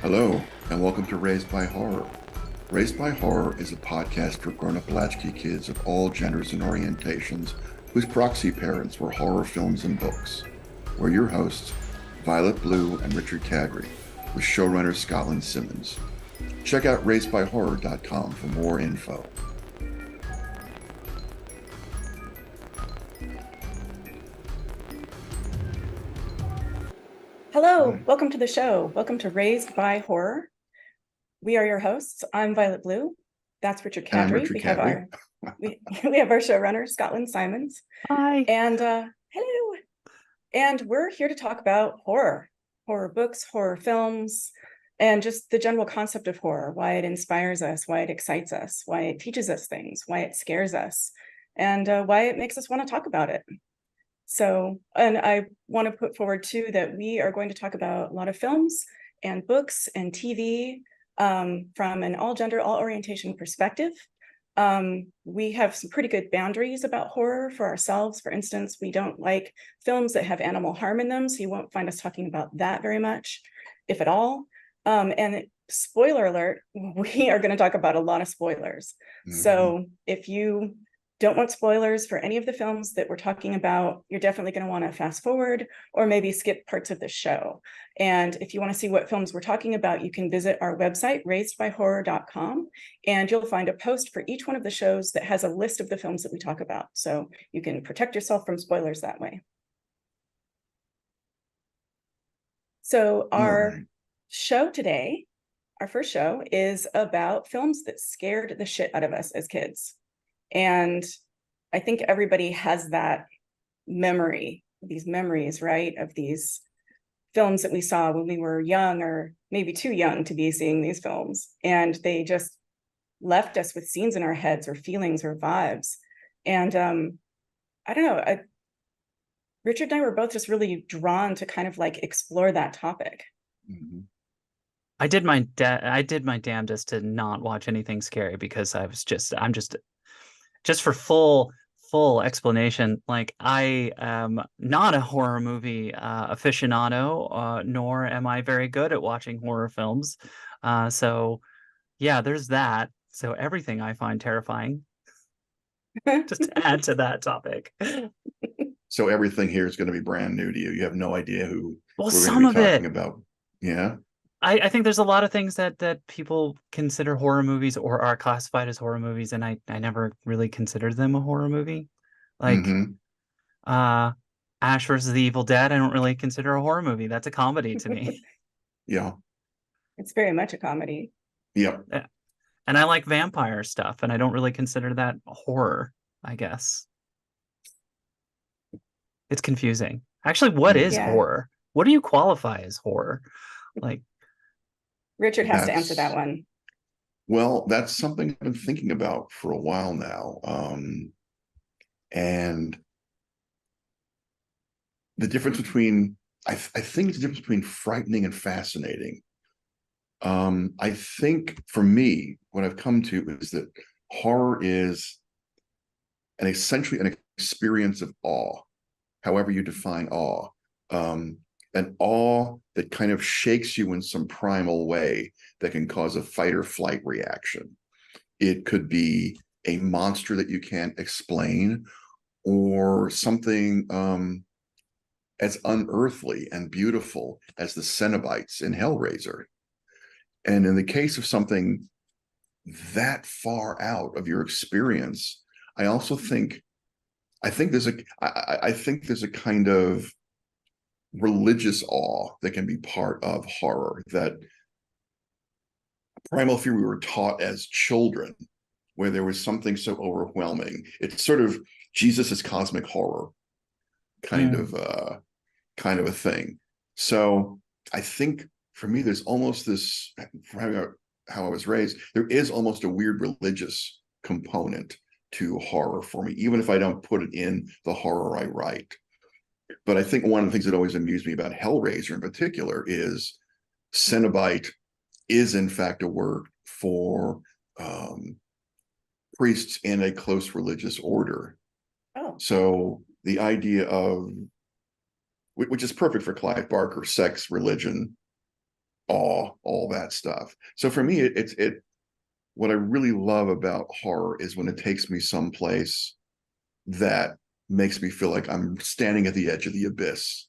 Hello, and welcome to Raised by Horror. Raised by Horror is a podcast for grown-up latchkey kids of all genders and orientations whose proxy parents were horror films and books. We're your hosts, Violet Blue and Richard Cagri, with showrunner Scotland Simmons. Check out raisedbyhorror.com for more info. Hello, welcome to the show. Welcome to Raised by Horror. We are your hosts. I'm Violet Blue. That's Richard And I'm Cadry. Richard Cagri. We have our showrunner, Scotland Simons. Hi. And hello. And we're here to talk about horror books, horror films, and just the general concept of horror, why it inspires us, why it excites us, why it teaches us things, why it scares us, and why it makes us want to talk about it. So, and I want to put forward too that we are going to talk about a lot of films and books and TV from an all gender, all orientation perspective. We have some pretty good boundaries about horror for ourselves. For instance, we don't like films that have animal harm in them, so you won't find us talking about that very much, if at all. And spoiler alert, we are going to talk about a lot of spoilers. Mm-hmm. So if you don't want spoilers for any of the films that we're talking about, you're definitely going to want to fast forward or maybe skip parts of the show. And if you want to see what films we're talking about, you can visit our website, raisedbyhorror.com, and you'll find a post for each one of the shows that has a list of the films that we talk about. So you can protect yourself from spoilers that way. So our show today, our first show, is about films that scared the shit out of us as kids. And I think everybody has that memory, these memories, right, of these films that we saw when we were young or maybe too young to be seeing these films. And they just left us with scenes in our heads or feelings or vibes. And I don't know, Richard and I were both just really drawn to kind of like explore that topic. Mm-hmm. I did my damnedest to not watch anything scary because I'm just for full explanation, like I am not a horror movie aficionado, nor am I very good at watching horror films. So yeah, there's that. So everything I find terrifying. Just to add to that topic. So everything here is going to be brand new to you. You have no idea who Well, we're some going to of be talking it. about. Yeah. I think there's a lot of things that people consider horror movies or are classified as horror movies, and I never really considered them a horror movie. Like Ash versus the Evil Dead, I don't really consider a horror movie. That's a comedy to me. Yeah. It's very much a comedy. Yeah. And I like vampire stuff, and I don't really consider that horror, I guess. It's confusing. Actually, what is horror? What do you qualify as horror? Like, Richard has to answer that one. Well, that's something I've been thinking about for a while now. And the difference between, I think it's the difference between frightening and fascinating. I think for me, what I've come to is that horror is essentially an experience of awe, however you define awe. An awe that kind of shakes you in some primal way that can cause a fight or flight reaction. It could be a monster that you can't explain, or something as unearthly and beautiful as the Cenobites in Hellraiser. And in the case of something that far out of your experience, I also think there's a kind of religious awe that can be part of horror, that primal fear we were taught as children, where there was something so overwhelming. It's sort of Jesus's cosmic horror kind of a thing. So I think for me, there's almost this, from how I was raised, there is almost a weird religious component to horror for me, even if I don't put it in the horror I write. But I think one of the things that always amused me about Hellraiser in particular is Cenobite is in fact a word for priests in a close religious order. Oh. So the idea of, which is perfect for Clive Barker, sex, religion, awe, all that stuff. So for me, it what I really love about horror is when it takes me someplace that makes me feel like I'm standing at the edge of the abyss.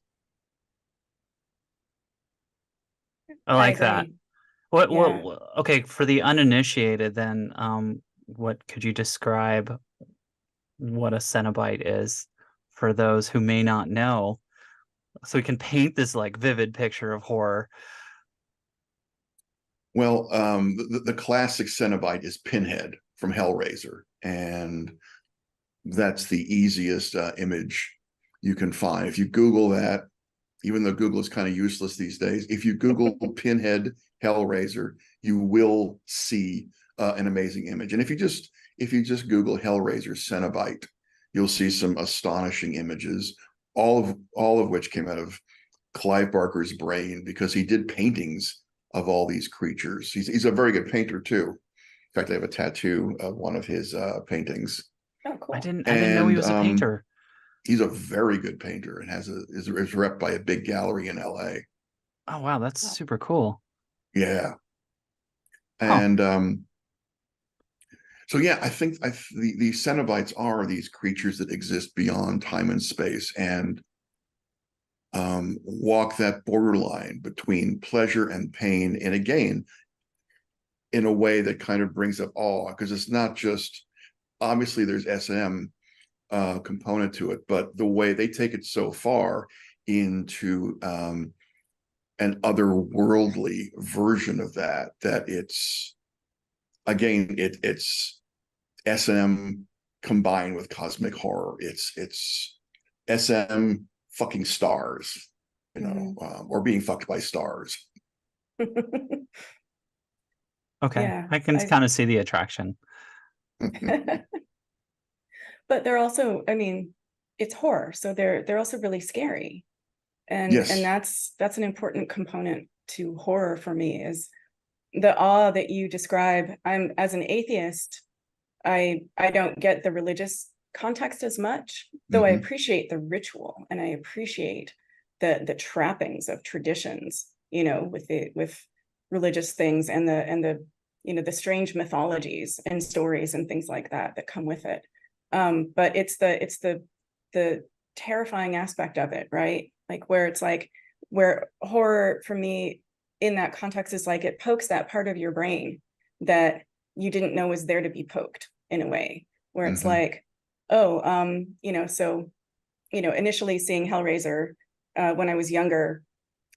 I I like that. agree. What, Yeah. okay, for the uninitiated, then, what could you describe what a Cenobite is for those who may not know, so we can paint this like vivid picture of horror? Well, the classic Cenobite is Pinhead from Hellraiser, and that's the easiest image you can find. If you Google that, even though Google is kind of useless these days, if you Google Pinhead Hellraiser, you will see an amazing image. And if you just Google Hellraiser Cenobite, you'll see some astonishing images, all of which came out of Clive Barker's brain because he did paintings of all these creatures. He's a very good painter too. In fact, I have a tattoo of one of his paintings, Oh, cool. I didn't know he and was a painter. he's a very good painter and is rep by a big gallery in LA. Oh wow, that's Wow. super cool. Yeah, Oh, and so yeah, I think the Cenobites are these creatures that exist beyond time and space and walk that borderline between pleasure and pain, and again, in a way that kind of brings up awe because it's not just obviously there's SM component to it, but the way they take it so far into an otherworldly version of that it's again it's SM combined with cosmic horror. It's SM fucking stars, or being fucked by stars. okay. Yeah. I can kind of see the attraction. But they're also, I mean, it's horror, so they're also really scary. And Yes. that's an important component to horror for me is the awe that you describe. I'm as an atheist, I don't get the religious context as much, though I Mm-hmm. appreciate the ritual and I appreciate the trappings of traditions, with religious things and the the strange mythologies and stories and things like that that come with it. But it's the terrifying aspect of it, right? Like where it's like where horror for me in that context is like it pokes that part of your brain that you didn't know was there to be poked in a way where it's Mm-hmm. like, oh, so initially seeing Hellraiser when I was younger,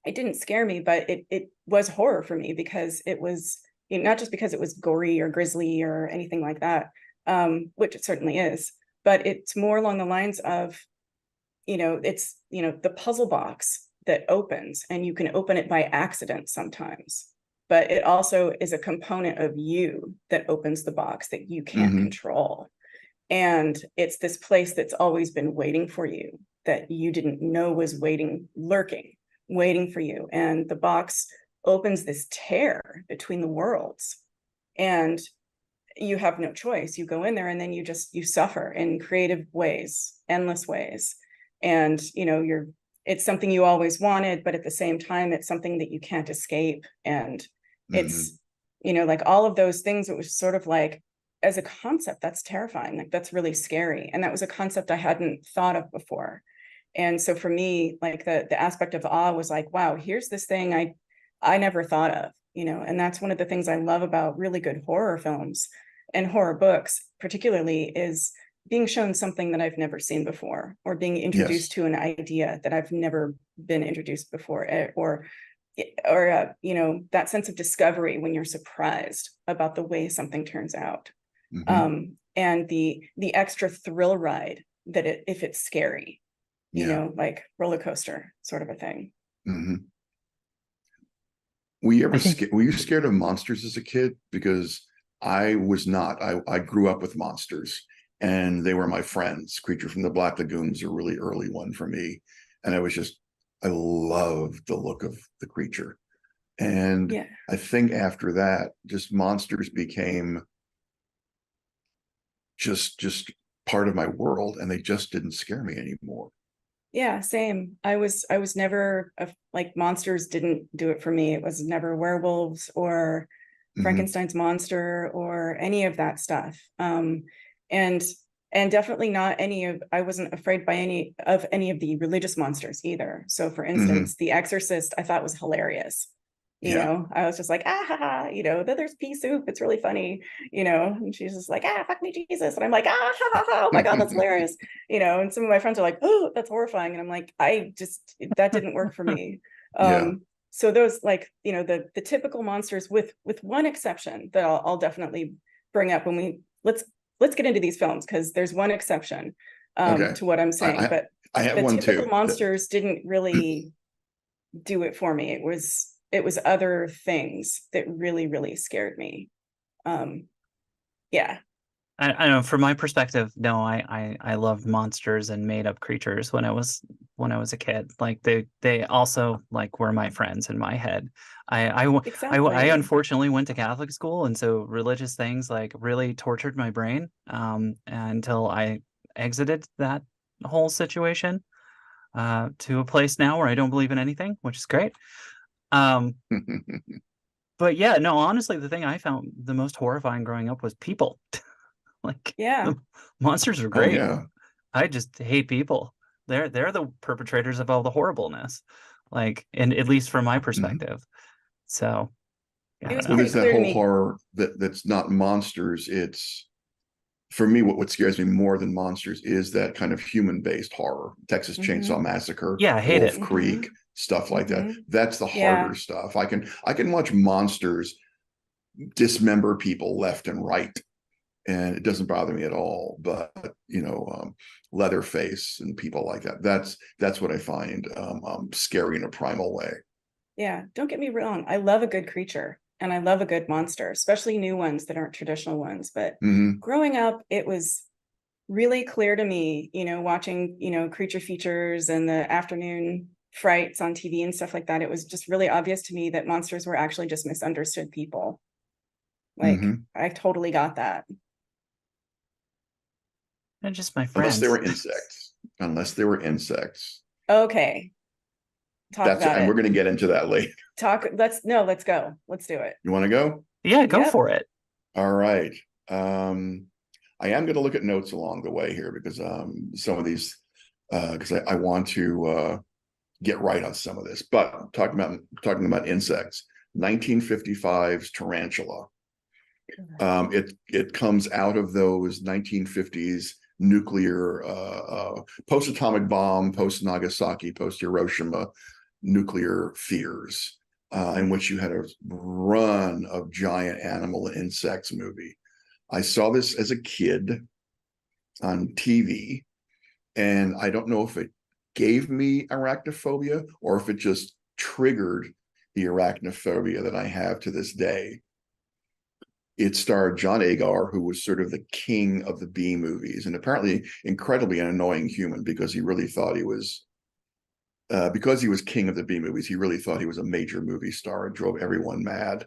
it didn't scare me, but it was horror for me because it was not just because it was gory or grisly or anything like that, which it certainly is, but it's more along the lines of it's the puzzle box that opens and you can open it by accident sometimes, but it also is a component of you that opens the box that you can't Mm-hmm. control, and it's this place that's always been waiting for you that you didn't know was lurking, waiting for you. And the box opens this tear between the worlds. And you have no choice. You go in there and then you suffer in creative ways, endless ways. And, it's something you always wanted, but at the same time, it's something that you can't escape. And Mm-hmm. it's, like all of those things, it was sort of like, as a concept, that's terrifying. Like that's really scary. And that was a concept I hadn't thought of before. And so for me, like the aspect of awe was like, wow, here's this thing I never thought of, and that's one of the things I love about really good horror films and horror books, particularly, is being shown something that I've never seen before, or being introduced Yes. to an idea that I've never been introduced before, or that sense of discovery when you're surprised about the way something turns out, Mm-hmm. and the extra thrill ride that if it's scary, Yeah. like roller coaster sort of a thing. Mm-hmm. I think Were you scared of monsters as a kid? Because I was not. I grew up with monsters and they were my friends. Creature from the Black Lagoon was a really early one for me. And I loved the look of the creature. And Yeah. I think after that, just monsters became just part of my world and they just didn't scare me anymore. Yeah, same. I was never like, monsters didn't do it for me. It was never werewolves or Mhm. Frankenstein's monster or any of that stuff. And and definitely not any of, I wasn't afraid by any of the religious monsters either. So for Mhm. instance, The Exorcist I thought was hilarious. Yeah. I was just like, ah ha ha, there's pea soup, it's really funny, and she's just like, ah, fuck me, Jesus. And I'm like, ah ha ha ha, oh my God, that's hilarious. And some of my friends are like, oh, that's horrifying. And I'm like, that didn't work for me. Yeah. So those, like, the typical monsters, with one exception that I'll definitely bring up when let's get into these films, because there's one exception Okay. to what I'm I saying. But I have the one typical too. monsters didn't really do it for me. It was other things that really, really scared me. Um, yeah. I don't know, from my perspective, no, I loved monsters and made up creatures when I was a kid. Like they also like were my friends in my head. I Exactly. unfortunately went to Catholic school, and so religious things like really tortured my brain until I exited that whole situation to a place now where I don't believe in anything, which is great. Um, but yeah, no, honestly, the thing I found the most horrifying growing up was people. Like Yeah. the monsters are Oh great. yeah. I just hate people. They're the perpetrators of all the horribleness. Like, and at least from my Mhm. perspective. So I It don't was Well, know. pretty there's that clear to whole me. horror that's not monsters. It's for me, what scares me more than monsters is that kind of human-based horror. Texas Chainsaw Hmm. Massacre, Yeah, I hate it. Wolf Hmm. Creek, stuff like that. Hmm. That's the Yeah. harder stuff. I can watch monsters dismember people left and right, and it doesn't bother me at all. But Leatherface and people like that. That's what I find scary in a primal way. Yeah. Don't get me wrong. I love a good creature and I love a good monster, especially new ones that aren't traditional ones. But Hmm. growing up, it was really clear to me, watching, creature features and the afternoon frights on TV and stuff like that. It was just really obvious to me that monsters were actually just misunderstood people. Like, Hmm. I totally got that. They're just my Unless they friends. were insects. Unless they were insects. Okay, talk That's about and we're it. going to get into that later. Let's go. Let's do it. You want to go? Yeah, go Yep. for it. All right. I am going to look at notes along the way here because some of these because I want to get right on some of this. But talking about insects, 1955's tarantula. It comes out of those 1950s nuclear post-atomic bomb, post-Nagasaki, post-Hiroshima nuclear fears, in which you had a run of giant animal and insects movie. I saw this as a kid on TV, and I don't know if it gave me arachnophobia or if it just triggered the arachnophobia that I have to this day. It starred John Agar, who was sort of the king of the B movies, and apparently incredibly an annoying human because he really thought he was because he was king of the B movies. He really thought he was a major movie star and drove everyone mad.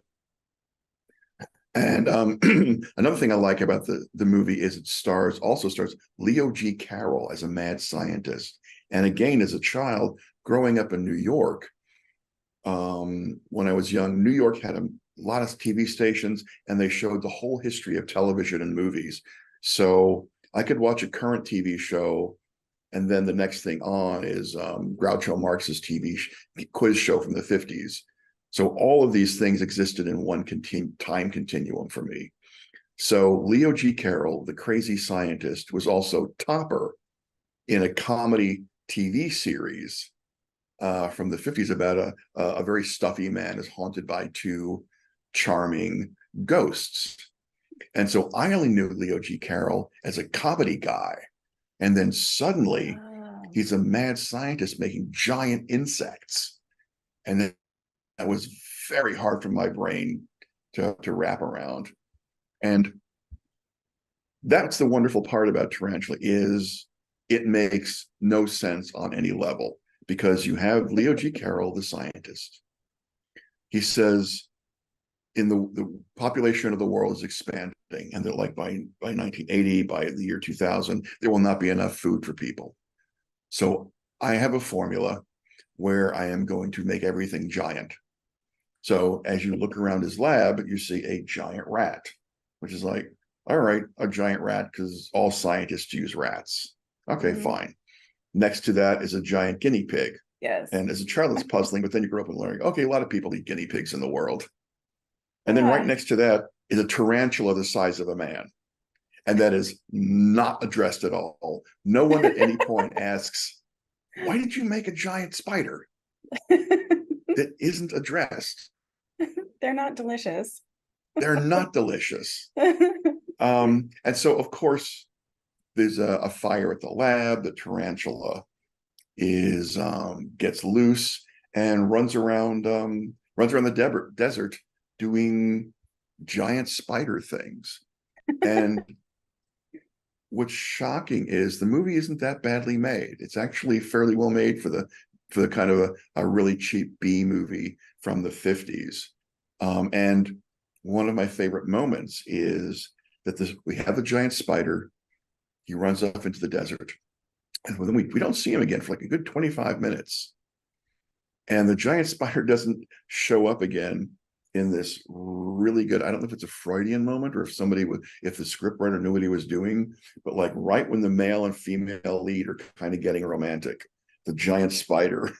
And another thing I like about the movie is it also stars Leo G. Carroll as a mad scientist. And again, as a child growing up in New York, when I was young, New York had a lot of TV stations, and they showed the whole history of television and movies. So I could watch a current TV show, and then the next thing on is Groucho Marx's TV quiz show from the 50s. So all of these things existed in one time continuum for me. So Leo G. Carroll, the crazy scientist, was also Topper in a comedy TV series from the 50s about a very stuffy man is haunted by two charming ghosts. And so I only knew Leo G. Carroll as a comedy guy. And then suddenly Oh, he's a mad scientist making giant insects. And that was very hard for my brain to wrap around. And that's the wonderful part about tarantula is it makes no sense on any level because you have Leo G. Carroll, the scientist. He says in the population of the world is expanding, and they're like by 1980, by the year 2000, there will not be enough food for people. So I have a formula where I am going to make everything giant. So as you look around his lab, you see a giant rat, which is like, all right, a giant rat, because all scientists use rats. Okay, Mhm. fine. Next to that is a giant guinea pig. Yes. And as a child, it's puzzling, but then you grow up and learn, okay, a lot of people eat guinea pigs in the world. And then right Yeah. next to that is a tarantula the size of a man. And that is not addressed at all. No one at any point asks, why did you make a giant spider? That isn't addressed. They're not delicious. They're not delicious. And so, of course, there's a fire at the lab. The tarantula is gets loose and runs around the desert doing giant spider things. And what's shocking is the movie isn't that badly made. It's actually fairly well made for the kind of a really cheap B movie from the 50s. And one of my favorite moments is that we have the giant spider. He runs off into the desert. And then we don't see him again for like a good 25 minutes. And the giant spider doesn't show up again in this really good, I don't know if it's a Freudian moment or if the scriptwriter knew what he was doing, but like right when the male and female lead are kind of getting romantic, the giant spider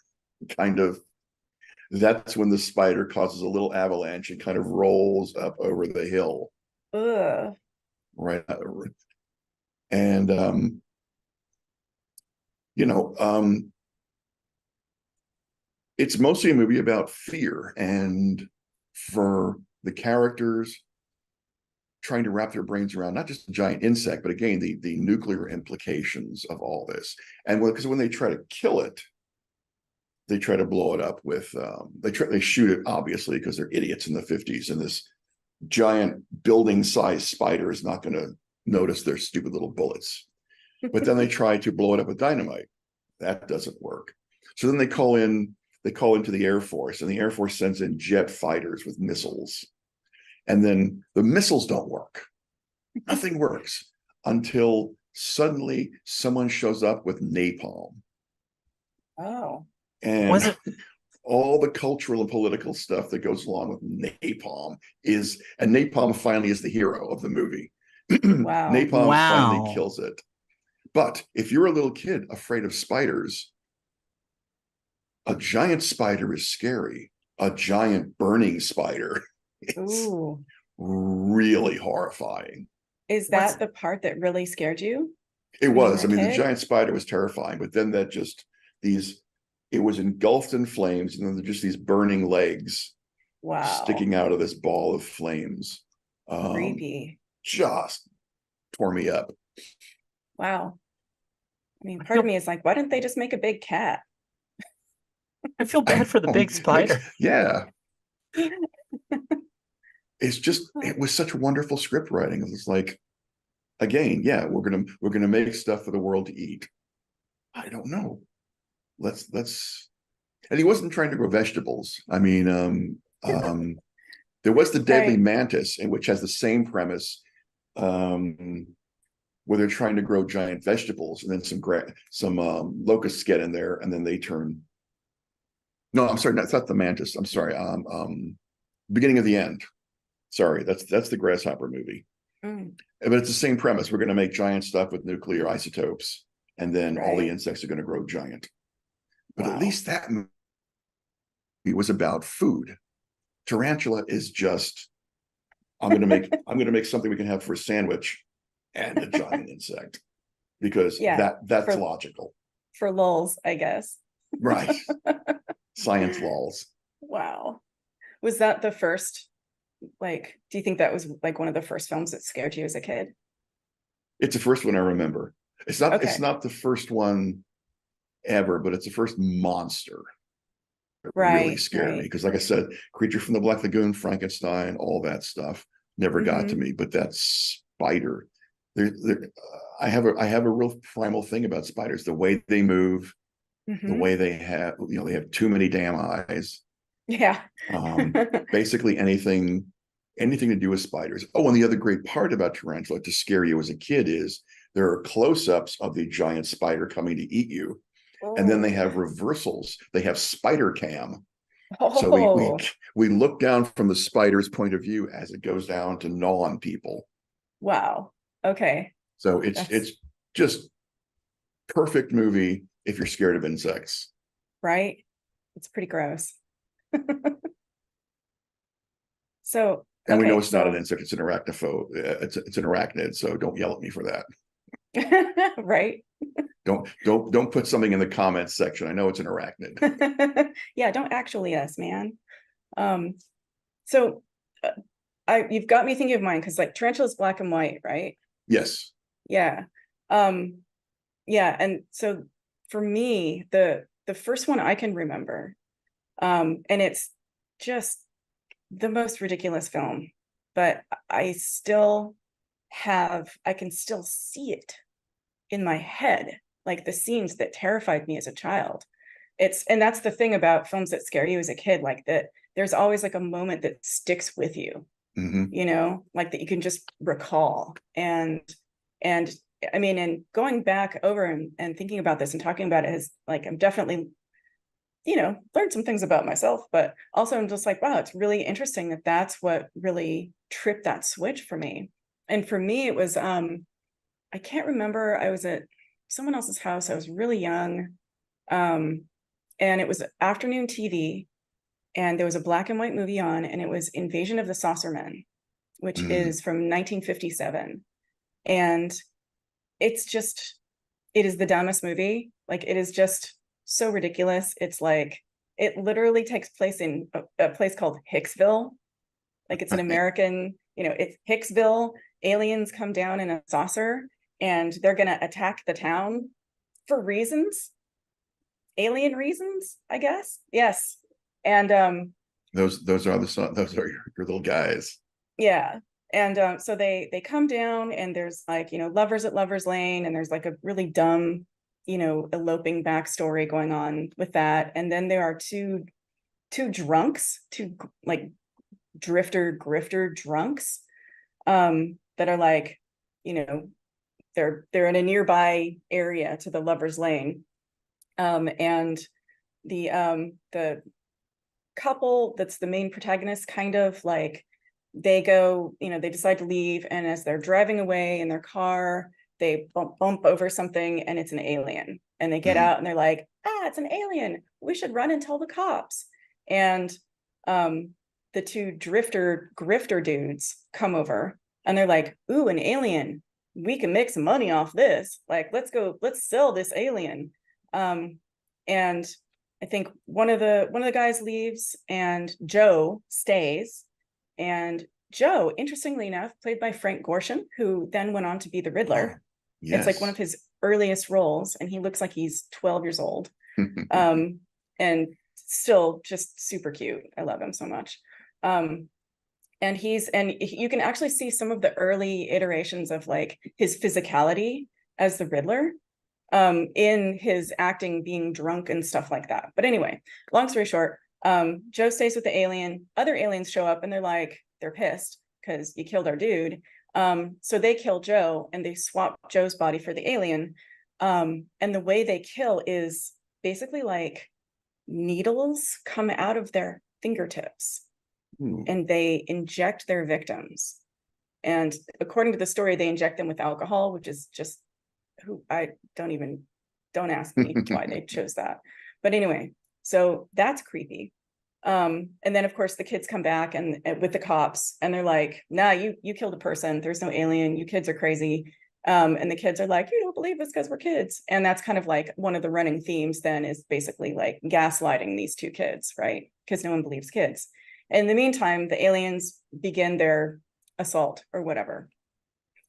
that's when the spider causes a little avalanche and kind of rolls up over the hill. Ugh. Right. And, you know, it's mostly a movie about fear and for the characters trying to wrap their brains around not just a giant insect, but again, the nuclear implications of all this. And because when they try to kill it, they try to blow it up with, they shoot it, obviously, because they're idiots in the 50s. And this giant building-sized spider is not going to notice their stupid little bullets. But then they try to blow it up with dynamite. That doesn't work. So then they call into the Air Force, and the Air Force sends in jet fighters with missiles. And then the missiles don't work. Nothing works until suddenly someone shows up with napalm. Oh. Was And it all the cultural and political stuff that goes along with napalm and napalm finally is the hero of the movie. Wow. Napalm finally wow. kills it. But if you're a little kid afraid of spiders, a giant spider is scary. A giant burning spider is Ooh. really horrifying. Is Was that the part that really scared you It when you were was. a I mean, the kid? giant spider was terrifying, but then it was engulfed in flames, and then just these burning legs Wow. sticking out of this ball of flames. Creepy. Just tore me up. Wow. I mean, I part of feel me is like, why didn't they just make a big cat? I feel bad for the big spider. Yeah. It was such wonderful script writing. It was like, again, yeah, we're gonna make stuff for the world to eat. I don't know. Let's and he wasn't trying to grow vegetables. I mean, there was the deadly Right. mantis, which has the same premise, where they're trying to grow giant vegetables, and then some locusts get in there, and then they turn. No, I'm sorry, that's not the mantis. I'm sorry. Beginning of the End. Sorry, that's the grasshopper movie. Mm, But it's the same premise. We're going to make giant stuff with nuclear isotopes, and then all the right. insects are going to grow giant. But at Wow. least that movie was about food. Tarantula is just I'm going to make something we can have for a sandwich and a giant insect because Yeah. that's For logical, lulz, I guess. right? Science laws. Wow. Was that the first, like, do you think that was like one of the first films that scared you as a kid? It's the first one I remember. It's Okay. not the first one ever, but it's the first monster that really Right, scared me right. because, like I said, Creature from the Black Lagoon, Frankenstein, all that stuff never got to Hmm. me. But that spider, I have a real primal thing about spiders: the way they move, the Hmm. way they have too many damn eyes. Yeah. Basically anything to do with spiders. Oh, and the other great part about tarantula to scare you as a kid is there are close-ups of the giant spider coming to eat you, And then they Oh. have reversals. They have spider cam. So Oh, we look down from the spider's point of view as it goes down to gnaw on people. wow. Okay. So That's it's just perfect movie if you're scared of insects. right. It's pretty gross. So, And we know okay, it's not an so insect; it's an arachnophobe. It's an arachnid. So don't yell at me for that. right. Don't put something in the comments section. I know it's an arachnid. Yeah, don't actually us, man. Um, so you've got me thinking of mine because like tarantula is black and white, right? Yes. Yeah. Um, yeah, and so for me, the first one I can remember, and it's just the most ridiculous film, but I can still see it in my head, like the scenes that terrified me as a child. And that's the thing about films that scare you as a kid, like that there's always like a moment that sticks with you, Mm-hmm. like that you can just recall. And I mean, and going back over and thinking about this and talking about it is like, I'm definitely, learned some things about myself, but also I'm just like, wow, it's really interesting that that's what really tripped that switch for me. And for me, it was, I can't remember, I was at someone else's house. I was really young. And it was afternoon TV, and there was a black and white movie on, and it was Invasion of the Saucermen, which Mm. is from 1957. And it's just, it is the dumbest movie. Like, it is just so ridiculous. It's like, it literally takes place in a place called Hicksville. Like, it's an American, it's Hicksville. Aliens come down in a saucer and they're going to attack the town for reasons, alien reasons, I guess. Yes. And Those are your little guys. yeah. And so they come down, and there's like, lovers at Lovers Lane, and there's like a really dumb, eloping backstory going on with that. And then there are two drunks, two like grifter drunks, that are like, they're in a nearby area to the Lovers Lane. And the couple that's the main protagonist, kind of like, they go, they decide to leave, and as they're driving away in their car, they bump over something, and it's an alien, and they get Mm. out and they're like, it's an alien, we should run and tell the cops. And the two grifter dudes come over, and they're like, ooh, an alien, we can make some money off this, like, let's sell this alien. And I think one of the guys leaves, and Joe stays. And Joe, interestingly enough, played by Frank Gorshin, who then went on to be the Riddler. Oh, It's like one yes. of his earliest roles, and he looks like he's 12 years old. And still just super cute. I love him so much. And you can actually see some of the early iterations of like his physicality as the Riddler, in his acting, being drunk and stuff like that. But anyway, long story short, Joe stays with the alien. Other aliens show up, and they're pissed because you killed our dude. So they kill Joe, and they swap Joe's body for the alien. And the way they kill is basically like needles come out of their fingertips, Ooh. and they inject their victims. And according to the story, they inject them with alcohol, which is just, don't ask me why they chose that. But anyway, so that's creepy. And then of course the kids come back and with the cops, and they're like, nah, you killed a person, there's no alien, you kids are crazy. And the kids are like, you don't believe this because we're kids. And that's kind of like one of the running themes then, is basically like gaslighting these two kids, right? Because no one believes kids. In the meantime, the aliens begin their assault or whatever,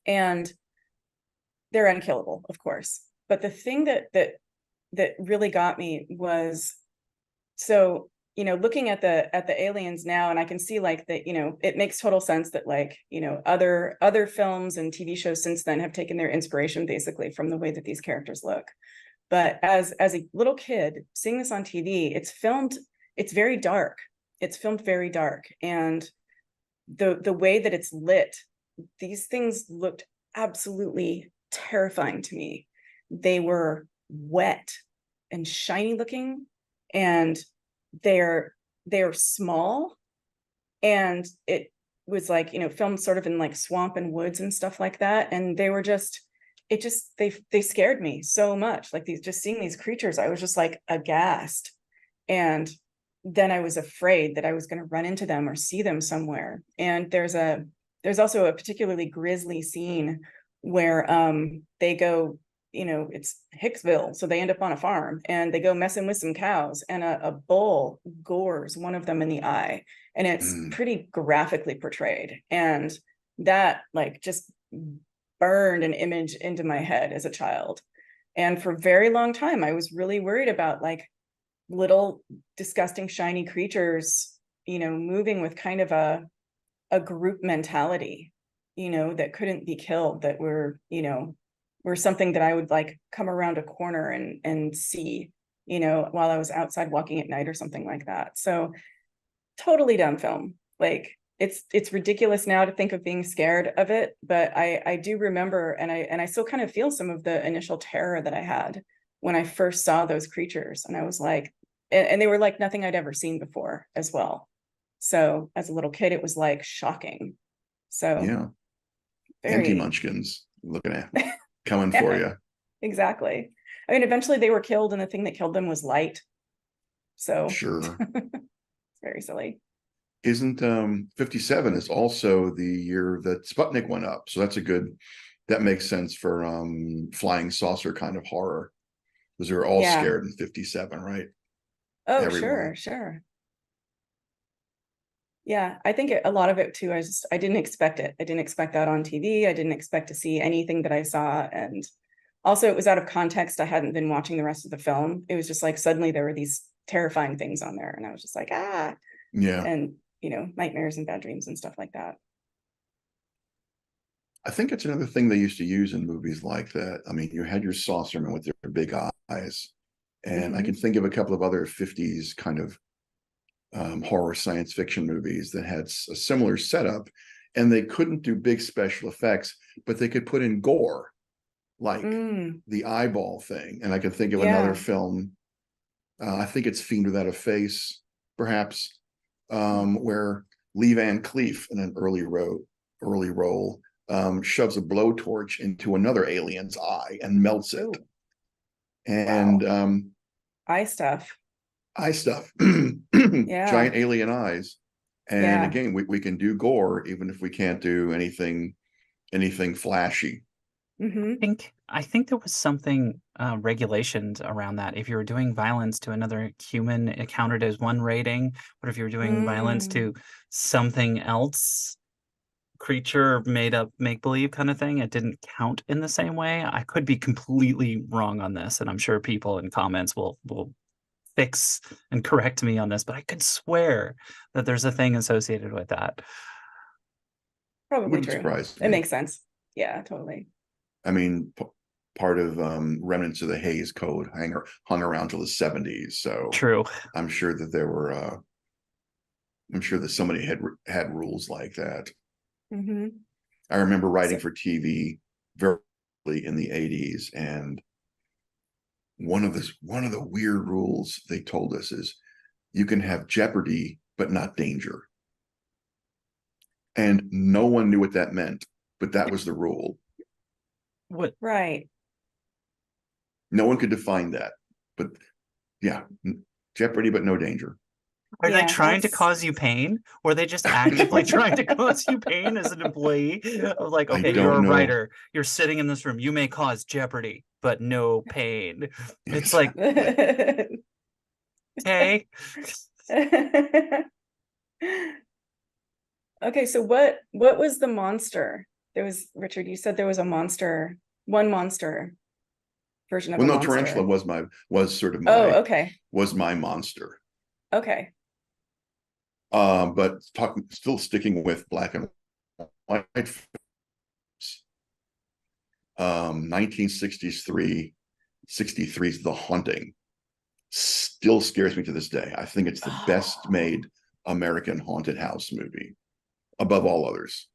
and they're unkillable, of course. But the thing that really got me was, so, looking at the aliens now, and I can see like that, it makes total sense that like, other films and TV shows since then have taken their inspiration basically from the way that these characters look. But as a little kid seeing this on TV, it's very dark. It's filmed very dark, and the way that it's lit, these things looked absolutely terrifying to me. They were wet, and shiny looking, and they're small, and it was like, you know, filmed sort of in like swamp and woods and stuff like that, and they were just, they scared me so much. Like, these, just seeing these creatures, I was just like aghast. And then I was afraid that I was going to run into them or see them somewhere. And there's also a particularly grisly scene where they go, you know, it's Hicksville, so they end up on a farm and they go messing with some cows, and a bull gores one of them in the eye, and it's pretty graphically portrayed, and that like just burned an image into my head as a child. And for a very long time I was really worried about like little disgusting shiny creatures, you know, moving with kind of a group mentality, you know, that couldn't be killed, that were, you know, were something that I would like come around a corner and see, you know, while I was outside walking at night or something like that. So totally dumb film. Like, it's ridiculous now to think of being scared of it, but I do remember, and I still kind of feel some of the initial terror that I had when I first saw those creatures. And I was like, and they were like nothing I'd ever seen before as well. So as a little kid, it was like shocking. So Yeah. very Anti-munchkins looking at coming for you. exactly. I mean, eventually they were killed, and the thing that killed them was light. So Sure. it's very silly. Isn't 57 is also the year that Sputnik went up. So that makes sense for flying saucer kind of horror. Because we were all Yeah. scared in 57, right? Oh, Everyone. sure. Yeah, I think a lot of it too, I didn't expect it. I didn't expect that on TV. I didn't expect to see anything that I saw. And also it was out of context. I hadn't been watching the rest of the film. It was just like suddenly there were these terrifying things on there, and I was just like, ah, Yeah. and you know, nightmares and bad dreams and stuff like that. I think it's another thing they used to use in movies like that. I mean, you had your saucermen with their big eyes. And I can think of a couple of other 50s kind of horror science fiction movies that had a similar setup, and they couldn't do big special effects, but they could put in gore, like the eyeball thing. And I can think of another film, I think it's Fiend Without a Face, perhaps, where Lee Van Cleef in an early role shoves a blowtorch into another alien's eye and melts it. Ooh. And wow. Eye stuff. Yeah. Giant alien eyes. And Yeah. again, we can do gore even if we can't do anything flashy. I think there was something regulations around that. If you were doing violence to another human, it counted as one rating. But if you were doing violence to something else, creature made up make believe kind of thing, it didn't count in the same way. I could be completely wrong on this, and I'm sure people in comments will fix and correct me on this, but I could swear that there's a thing associated with that. Probably Wouldn't true. surprise It me. makes sense. Yeah, totally. I mean, part of remnants of the Hays Code hung around till the 70s. So True. I'm sure that there were I'm sure that somebody had rules like that. I remember writing for TV very early in the 80s, and one of the weird rules they told us is you can have jeopardy but not danger. And no one knew what that meant, but that was the rule. What? Right. No one could define that, but yeah, jeopardy but no danger. Are they trying to cause you pain? Or are they just actively trying to cause you pain as an employee? Of like, okay, you're a writer, you're sitting in this room, you may cause jeopardy, but no pain. It's like, hey. Okay, so what was the monster? There was, Richard, you said there was one monster version of a monster. Tarantula was sort of was my monster. Okay. But still sticking with black and white, 1963, 63's The Haunting still scares me to this day. I think it's the best made American haunted house movie above all others.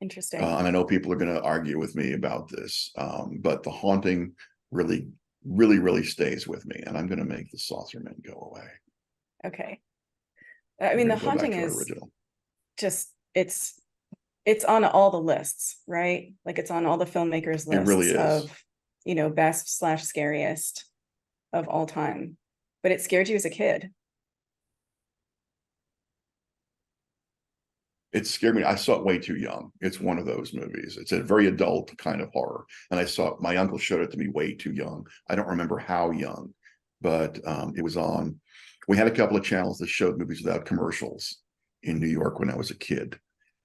Interesting. And I know people are going to argue with me about this, but The Haunting really really, really stays with me. And I'm going to make the saucer men go away. Okay. I We're mean, The going to go back Haunting to our is original. just, it's on all the lists, right? Like it's on all the filmmakers' It really lists is. of, best / scariest of all time. But it scared you as a kid. It scared me. I saw it way too young. It's one of those movies. It's a very adult kind of horror. And I saw it, my uncle showed it to me way too young. I don't remember how young, but it was on. We had a couple of channels that showed movies without commercials in New York when I was a kid.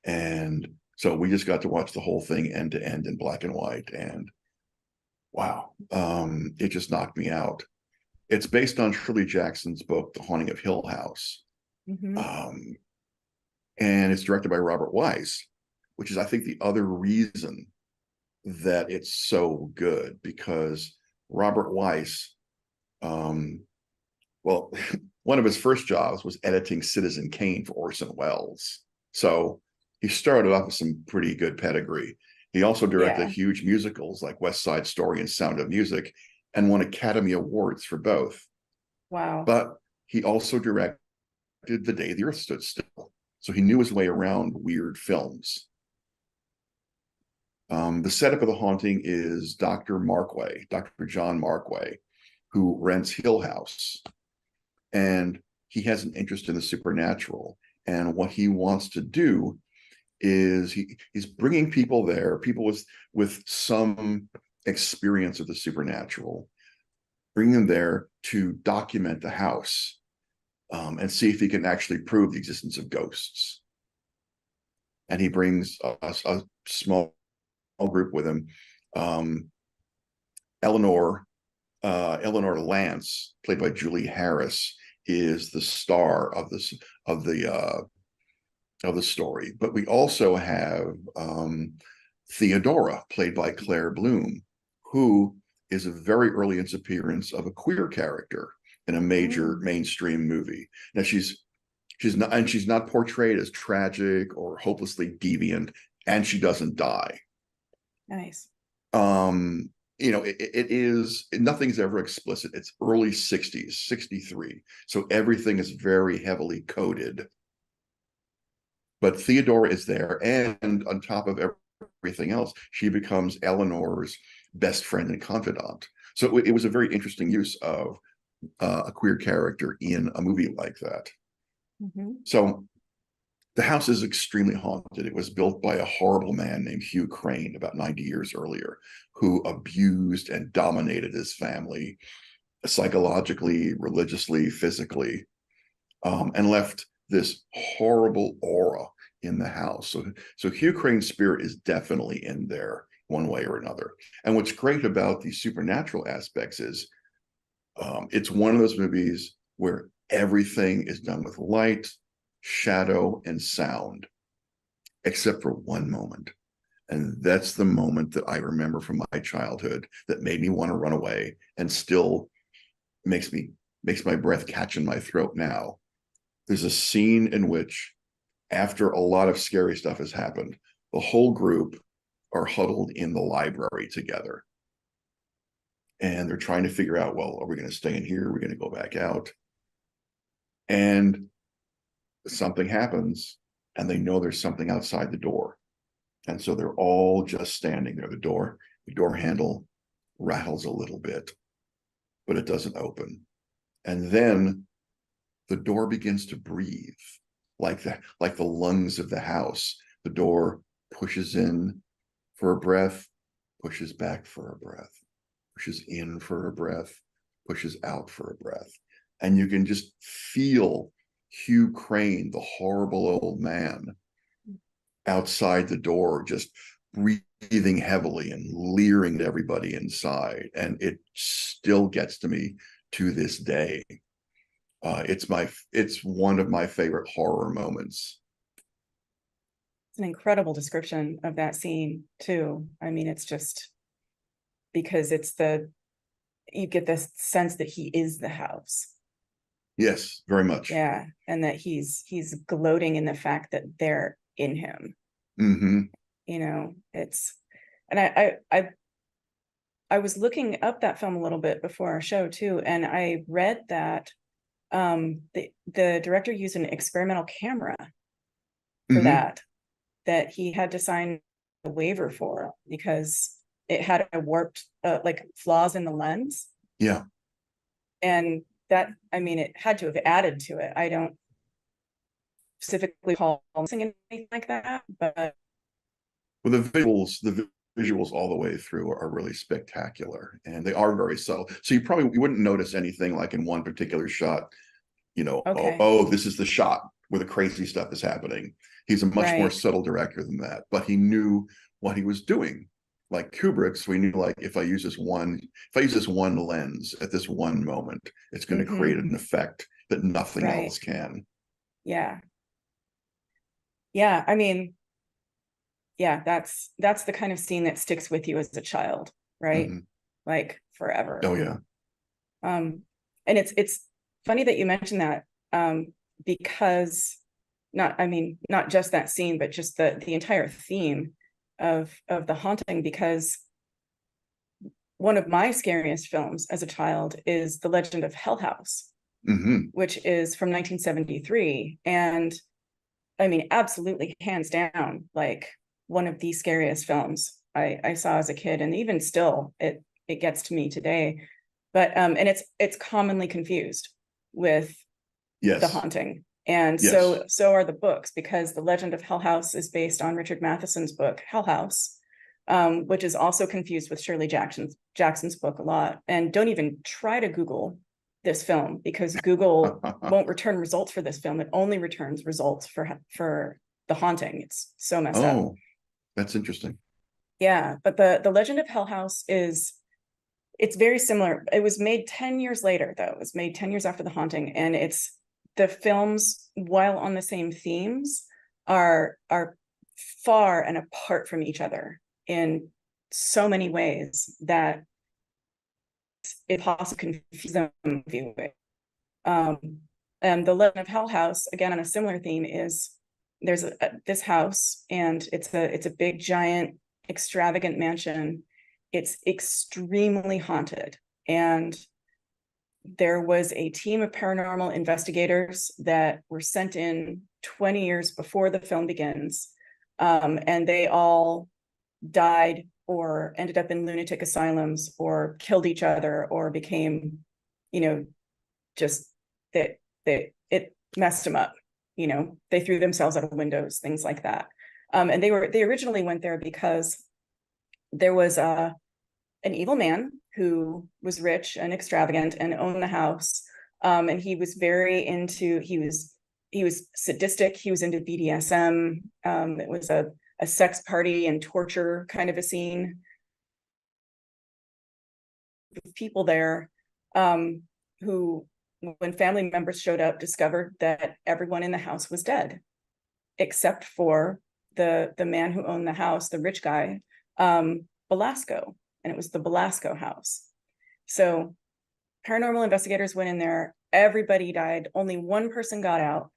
And so we just got to watch the whole thing end to end in black and white. And wow, it just knocked me out. It's based on Shirley Jackson's book, The Haunting of Hill House. Mhm. And it's directed by Robert Wise, which is, I think, the other reason that it's so good, because Robert Wise, well, one of his first jobs was editing Citizen Kane for Orson Welles. So he started off with some pretty good pedigree. He also directed Yeah. huge musicals like West Side Story and Sound of Music, and won Academy Awards for both. Wow. But he also directed The Day the Earth Stood Still. So he knew his way around weird films. The setup of The Haunting is Dr. Markway, Dr. John Markway, who rents Hill House. And he has an interest in the supernatural. And what he wants to do is he's bringing people there, people with some experience of the supernatural, bring them there to document the house, and see if he can actually prove the existence of ghosts. And he brings a small group with him. Eleanor Lance, played by Julie Harris, is the star of this of the story. But we also have Theodora, played by Claire Bloom, who is a very early appearance of a queer character in a major mainstream movie. Now she's not portrayed as tragic or hopelessly deviant, and she doesn't die. Nice. It is, nothing's ever explicit. It's early 60s, 63. So everything is very heavily coded. But Theodora is there, and on top of everything else, she becomes Eleanor's best friend and confidant. So it was a very interesting use of a queer character in a movie like that. Mm-hmm. So the house is extremely haunted. It was built by a horrible man named Hugh Crane about 90 years earlier, who abused and dominated his family psychologically, religiously, physically, and left this horrible aura in the house. So Hugh Crane's spirit is definitely in there one way or another. And what's great about the supernatural aspects is it's one of those movies where everything is done with light, shadow, and sound, except for one moment. And that's the moment that I remember from my childhood that made me want to run away, and still makes my breath catch in my throat now. There's a scene in which, after a lot of scary stuff has happened, the whole group are huddled in the library together. And they're trying to figure out, well, are we going to stay in here? Are we going to go back out? And something happens, and they know there's something outside the door. And so they're all just standing there. The door handle rattles a little bit, but it doesn't open. And then the door begins to breathe, like the lungs of the house. The door pushes in for a breath, pushes back for a breath, pushes in for a breath, pushes out for a breath. And you can just feel Hugh Crane, the horrible old man, outside the door, just breathing heavily and leering at everybody inside. And it still gets to me to this day. It's one of my favorite horror moments. It's an incredible description of that scene too. I mean, it's just because you get this sense that he is the house. Yes, very much. Yeah. And that he's gloating in the fact that they're in him. Mm-hmm. And I I was looking up that film a little bit before our show too, and I read that the director used an experimental camera for that he had to sign a waiver for because it had a warped like flaws in the lens. Yeah. And that, I mean, it had to have added to it. I don't specifically call anything like that, but Well, the visuals all the way through are really spectacular, and they are very subtle. So you wouldn't notice anything like in one particular shot, okay. oh, this is the shot where the crazy stuff is happening. He's a much more Right. subtle director than that, but he knew what he was doing. Like Kubrick, so we knew, like, if I use this one lens at this one moment, it's going to create an effect that nothing Right. else can. Yeah. Yeah. I mean, yeah, that's the kind of scene that sticks with you as a child, right? Mhm. Like forever. Oh yeah. And it's funny that you mentioned that, because not just that scene, but just the entire theme of the haunting, because one of my scariest films as a child is The Legend of Hell House, which is from 1973. And I mean, absolutely hands down, like one of the scariest films I saw as a kid, and even still, it gets to me today. But and it's commonly confused with The Yes. Haunting, and Yes. so are the books, because The Legend of Hell House is based on Richard Matheson's book Hell House, which is also confused with Shirley Jackson's book a lot. And don't even try to Google this film, because Google won't return results for this film. It only returns results for The Haunting. It's so messed up. Oh, that's interesting. Yeah, but the Legend of Hell House it's very similar. It was made 10 years later, though. It was made 10 years after The Haunting, and it's the films, while on the same themes, are far and apart from each other in so many ways that it possibly confuse them viewing. And The Legend of Hell House, again on a similar theme, is there's this house, and it's a big, giant, extravagant mansion. It's extremely haunted, and there was a team of paranormal investigators that were sent in 20 years before the film begins, and they all died or ended up in lunatic asylums or killed each other or became, just that it messed them up. They threw themselves out of windows, things like that. And they originally went there because there was an evil man who was rich and extravagant and owned the house. And he was he was sadistic. He was into BDSM. It was a sex party and torture kind of a scene. People there, who, when family members showed up, discovered that everyone in the house was dead, except for the man who owned the house, the rich guy, Belasco, and it was the Belasco house. So paranormal investigators went in there, everybody died, only one person got out,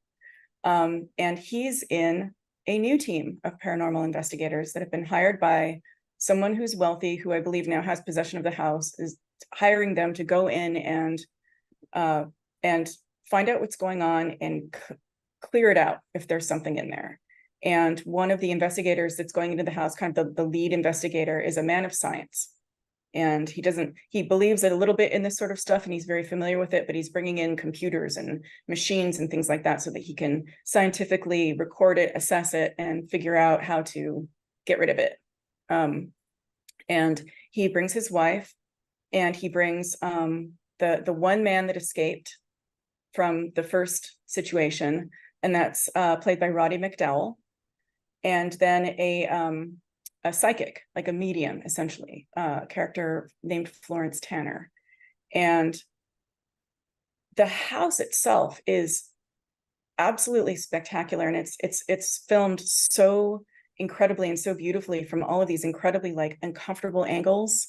and he's in a new team of paranormal investigators that have been hired by someone who's wealthy, who I believe now has possession of the house, is hiring them to go in and find out what's going on and clear it out if there's something in there. And one of the investigators that's going into the house, kind of the lead investigator, is a man of science. And he believes it a little bit in this sort of stuff, and he's very familiar with it, but he's bringing in computers and machines and things like that so that he can scientifically record it, assess it, and figure out how to get rid of it. And he brings his wife, and he brings the one man that escaped from the first situation, and that's played by Roddy McDowell, and then a psychic, like a medium, essentially, a character named Florence Tanner. And the house itself is absolutely spectacular, and it's filmed so incredibly and so beautifully from all of these incredibly, like, uncomfortable angles,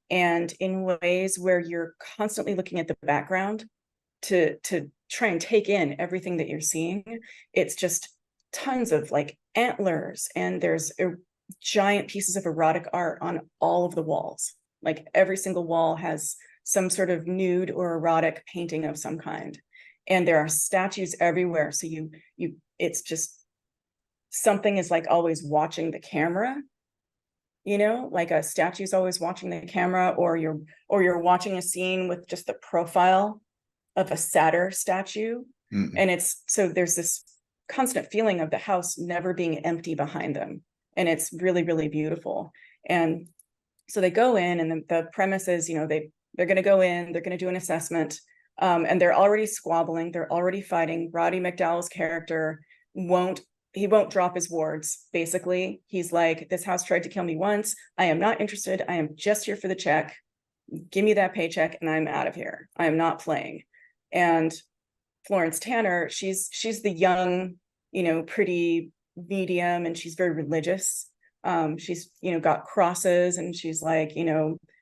and in ways where you're constantly looking at the background to try and take in everything that you're seeing. It's just tons of, like, antlers, and there's giant pieces of erotic art on all of the walls. Like every single wall has some sort of nude or erotic painting of some kind. And there are statues everywhere. So it's just something is like always watching the camera, like a statue's always watching the camera, or you're watching a scene with just the profile of a satyr statue. And so there's this constant feeling of the house never being empty behind them. And it's really, really beautiful. And so they go in, and the premise is, they're going to go in, they're going to do an assessment, and they're already squabbling, they're already fighting. Roddy McDowall's character won't drop his wards. Basically, he's like, this house tried to kill me once. I am not interested. I am just here for the check. Give me that paycheck and I'm out of here. I am not playing. And Florence Tanner, she's the young, pretty medium, and she's very religious. She's, got crosses, and she's like,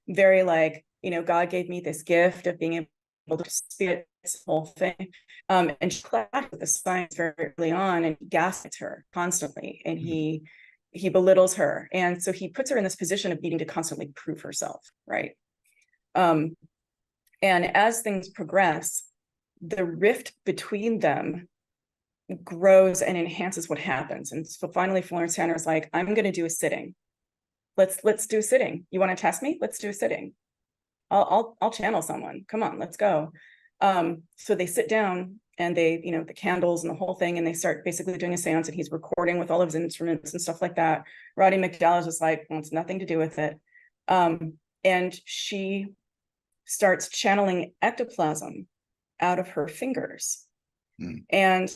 very like, God gave me this gift of being able to spirit this whole thing. And she clashed with the science very early on, and he gaslights her constantly, and he belittles her. And so he puts her in this position of needing to constantly prove herself, right? And as things progress, the rift between them grows and enhances what happens. And so finally, Florence Tanner is like, I'm going to do a sitting. Let's do a sitting. You want to test me? Let's do a sitting. I'll channel someone. Come on, let's go. So they sit down, and they, the candles and the whole thing, and they start basically doing a seance, and he's recording with all of his instruments and stuff like that. Roddy McDowall is just like, well, it's nothing to do with it. And she starts channeling ectoplasm out of her fingers. And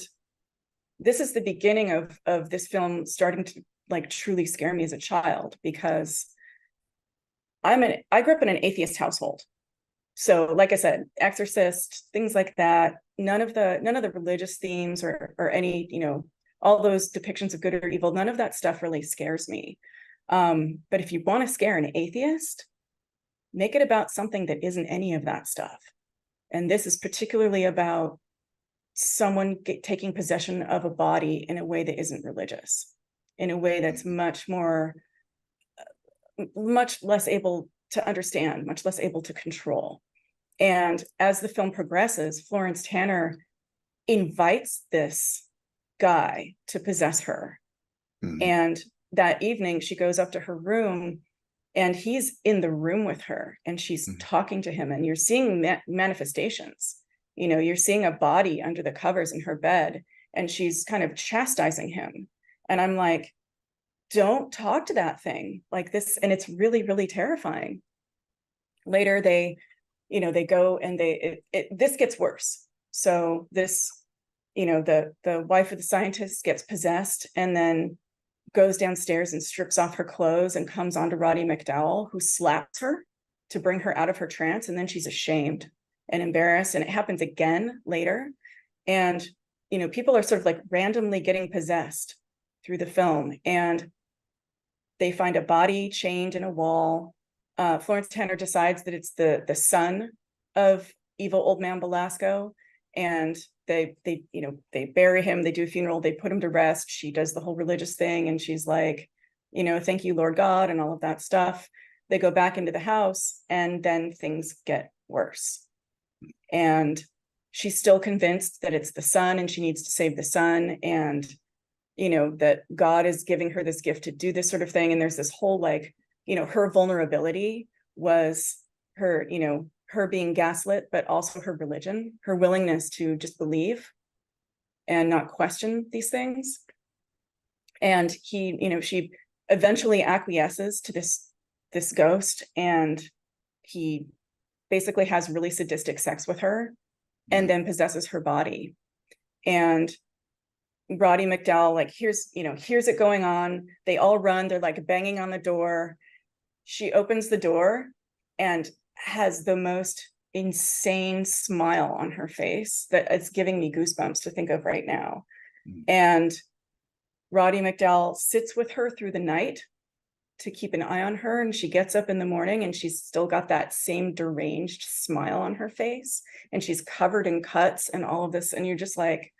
this is the beginning of this film starting to like truly scare me as a child, because I grew up in an atheist household. So like I said, Exorcist, things like that, none of the religious themes or any, all those depictions of good or evil, none of that stuff really scares me. But if you want to scare an atheist, make it about something that isn't any of that stuff. And this is particularly about someone taking possession of a body in a way that isn't religious, in a way that's much less able to understand, much less able to control. And as the film progresses, Florence Tanner invites this guy to possess her. And that evening, she goes up to her room, and he's in the room with her, and she's talking to him, and you're seeing manifestations. You're seeing a body under the covers in her bed, and she's kind of chastising him. And I'm like, don't talk to that thing like this. And it's really, really terrifying. Later, they go, and this gets worse. So this, the wife of the scientist gets possessed, and then goes downstairs and strips off her clothes and comes onto Roddy McDowall, who slaps her to bring her out of her trance. And then she's ashamed and embarrassed. And it happens again later. And, people are sort of like randomly getting possessed through the film, and they find a body chained in a wall. Florence Tanner decides that it's the son of evil old man Belasco, and they bury him. They do a funeral. They put him to rest. She does the whole religious thing, and she's like, thank you, Lord God, and all of that stuff. They go back into the house, and then things get worse. And she's still convinced that it's the son, and she needs to save the son, and that God is giving her this gift to do this sort of thing. And there's this whole like, her vulnerability was her, her being gaslit, but also her religion, her willingness to just believe and not question these things. And she eventually acquiesces to this ghost, and he basically has really sadistic sex with her, and then possesses her body. And Roddy McDowall, like, here's it going on. They all run. They're like banging on the door. She opens the door and has the most insane smile on her face that it's giving me goosebumps to think of right now. And Roddy McDowall sits with her through the night to keep an eye on her. And she gets up in the morning, and she's still got that same deranged smile on her face. And she's covered in cuts and all of this. And you're just like,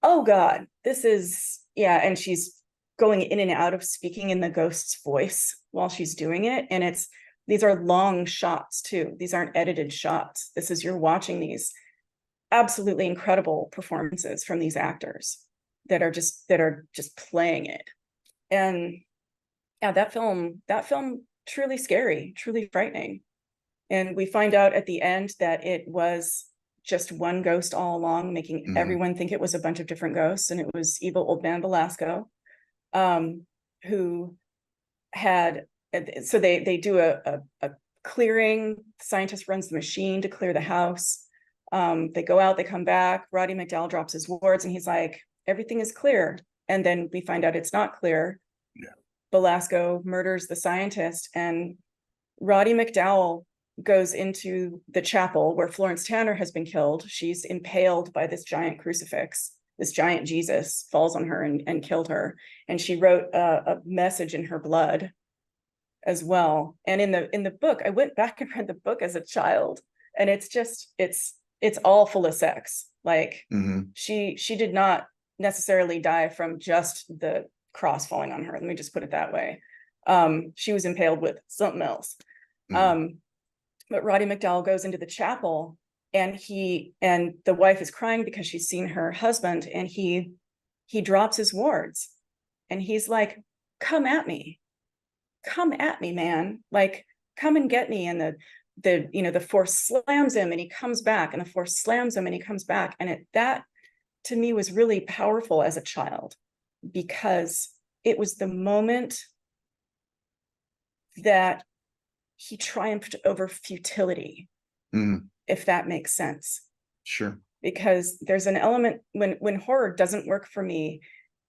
oh God, this is, yeah. And she's going in and out of speaking in the ghost's voice while she's doing it. And it's these are long shots too. These aren't edited shots. This is, you're watching these absolutely incredible performances from these actors that are just playing it. And yeah, that film truly scary, truly frightening. And we find out at the end that it was just one ghost all along, making everyone think it was a bunch of different ghosts, and it was evil old man Belasco, who had, so they do a clearing. The scientist runs the machine to clear the house. They go out, they come back, Roddy McDowall drops his wards, and he's like, everything is clear. And then we find out it's not clear. Yeah. Belasco murders the scientist, and Roddy McDowall goes into the chapel where Florence Tanner has been killed. She's impaled by this giant crucifix. This giant Jesus falls on her and killed her. And she wrote a message in her blood as well. And in the book, I went back and read the book as a child, and it's just, it's all full of sex. Like she did not necessarily die from just the cross falling on her. Let me just put it that way. She was impaled with something else. But Roddy McDowall goes into the chapel, and the wife is crying because she's seen her husband, and he drops his wards, and he's like, come at me, man, like, come and get me. And the force slams him, and he comes back, and the force slams him, and he comes back. And that to me was really powerful as a child, because it was the moment that he triumphed over futility, if that makes sense. Sure. Because there's an element when horror doesn't work for me.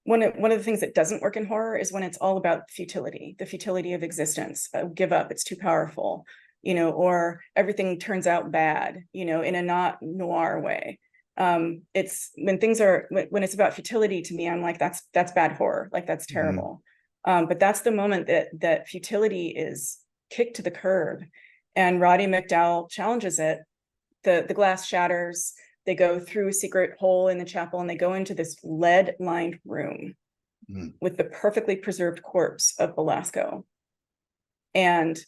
One of the things that doesn't work in horror is when it's all about futility, the futility of existence. Give up, it's too powerful, or everything turns out bad, in a not noir way. It's when it's about futility, to me, I'm like, that's bad horror, like that's terrible. But that's the moment that futility is kicked to the curb, and Roddy McDowall challenges it. The glass shatters. They go through a secret hole in the chapel, and they go into this lead-lined room with the perfectly preserved corpse of Belasco. And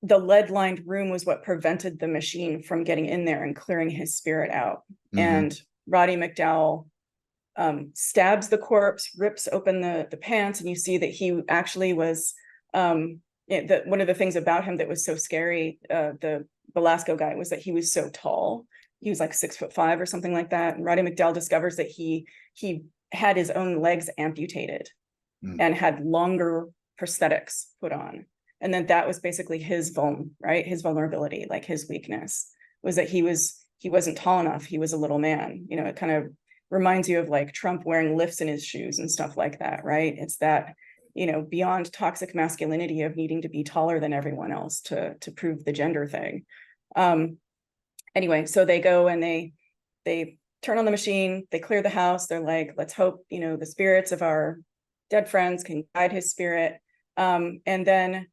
the lead-lined room was what prevented the machine from getting in there and clearing his spirit out. And Roddy McDowall stabs the corpse, rips open the pants, and you see that he actually was one of the things about him that was so scary, the Belasco guy, was that he was so tall. He was like 6'5" or something like that. And Roddy McDowall discovers that he had his own legs amputated and had longer prosthetics put on. And then that was basically his vulnerability, like his weakness, was that he wasn't tall enough. He was a little man. It kind of reminds you of like Trump wearing lifts in his shoes and stuff like that, right? It's that, beyond toxic masculinity of needing to be taller than everyone else to prove the gender thing. Anyway, so they go and they turn on the machine, they clear the house. They're like, let's hope, the spirits of our dead friends can guide his spirit. And then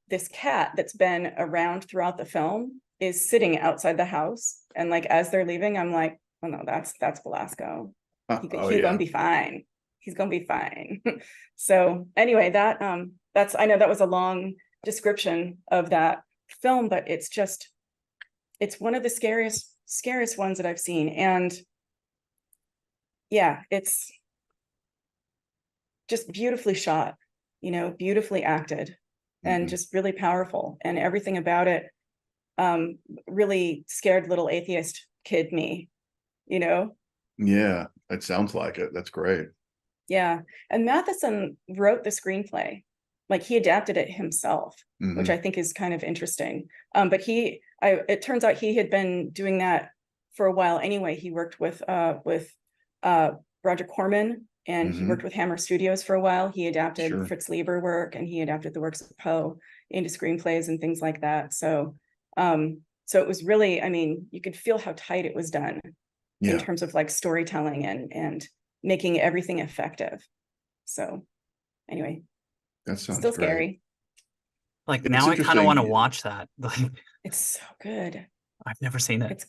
this cat that's been around throughout the film is sitting outside the house. And like, as they're leaving, I'm like, oh no, that's Belasco. He's gonna be fine. He's gonna be fine. So anyway, I know that was a long description of that film, but it's one of the scariest ones that I've seen. And yeah, it's just beautifully shot, beautifully acted, and just really powerful. And everything about it really scared little atheist kid me, Yeah, it sounds like it. That's great. Yeah. And Matheson wrote the screenplay. Like, he adapted it himself, which I think is kind of interesting. But it turns out he had been doing that for a while anyway. He worked with Roger Corman, and he worked with Hammer Studios for a while. He adapted Fritz Leiber work, and he adapted the works of Poe into screenplays and things like that. So it was really, you could feel how tight it was done in terms of like storytelling and making everything effective. So anyway, that sounds still great. Scary. Like, now I kind of want to watch that. It's so good. I've never seen it.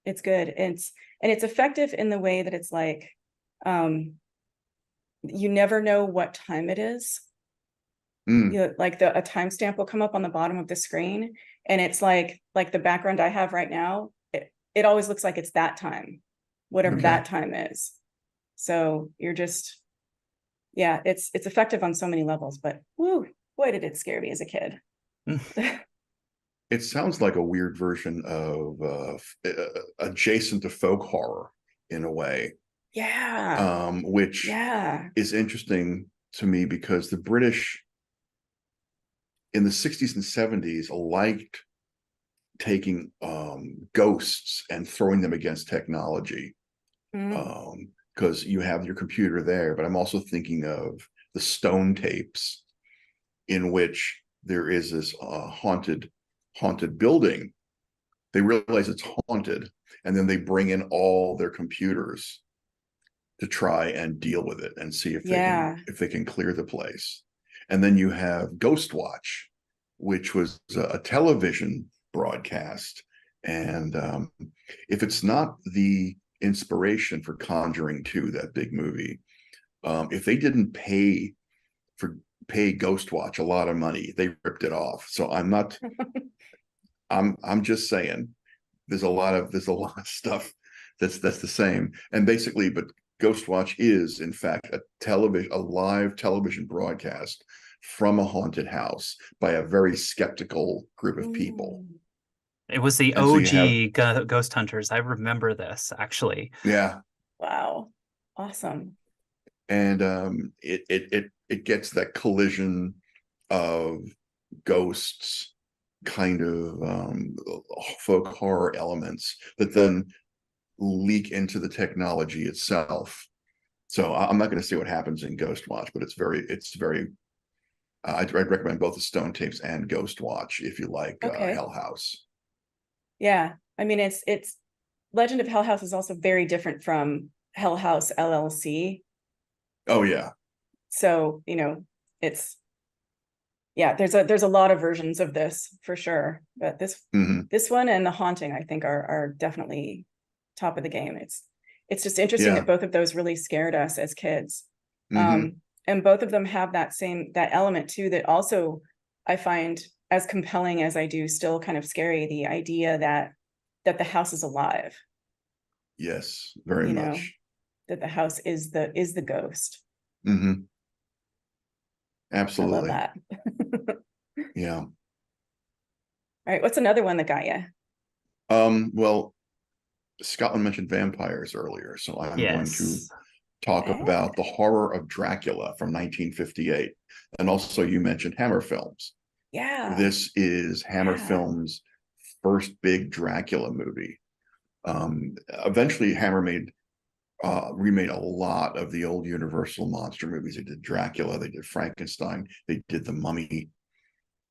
It's good. And it's effective in the way that it's like, you never know what time it is. Mm, like a timestamp will come up on the bottom of the screen, and it's like the background I have right now, it always looks like it's that time, whatever okay. that time is. So you're just, yeah, it's effective on so many levels, but whoo, boy, did it scare me as a kid. It sounds like a weird version of adjacent to folk horror in a way, Yeah, which yeah. is interesting to me because the British in the 60s and 70s liked taking ghosts and throwing them against technology, Mm. because you have your computer there. But I'm also thinking of the stone tapes in which there is this haunted building. They realize it's haunted, and then they bring in all their computers to try and deal with it and see Yeah. if they can clear the place. And then you have Ghost Watch, which was a television broadcast. And if it's not the inspiration for Conjuring 2, that big movie, if they didn't pay Ghost Watch a lot of money, they ripped it off. So I'm just saying there's a lot of stuff that's the same. And basically, but Ghost Watch is in fact a live television broadcast from a haunted house by a very skeptical group of people. Mm. It was the And so you have, OG Ghost Hunters. I remember this actually. yeah, Wow. Awesome. and it gets that collision of ghosts, kind of folk horror elements that then leak into the technology itself. So I'm not going to say what happens in Ghost Watch, but it's very. I'd recommend both the Stone Tapes and Ghost Watch if you like Okay. Hell House. Yeah. I mean, it's Legend of Hell House is also very different from Hell House LLC. Oh yeah. So, it's, yeah, there's a lot of versions of this for sure. But Hmm. this one and The Haunting, I think, are definitely top of the game. It's just interesting Yeah. that both of those really scared us as kids. Hmm. And both of them have that element too, that also I find as compelling as I do still kind of scary, the idea that the house is alive, Yes, very you know, much. that the house is the ghost. Hmm. I love Absolutely. that. Yeah. All right, what's another one that got you? Well, Scotland mentioned vampires earlier, so I'm going to Yes. talk Eh? about The Horror of Dracula from 1958. And also you mentioned Hammer Films. Yeah, This is Hammer yeah. Films' first big Dracula movie. Eventually Hammer remade a lot of the old Universal monster movies. They did Dracula, they did Frankenstein, they did The Mummy.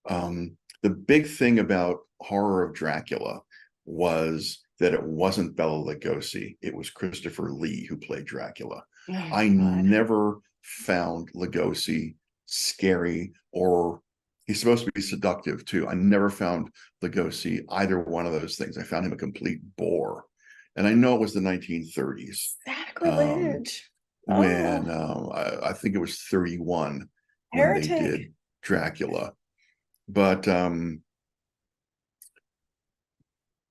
The big thing about Horror of Dracula was that it wasn't Bela Lugosi, it was Christopher Lee who played Dracula. Oh I God. never found Lugosi scary, or he's supposed to be seductive too. I never found Lugosi either one of those things. I found him a complete bore. And I know it was the 1930s, Sacrilege. when Oh, I think it was 31 when they heretic. did Dracula. But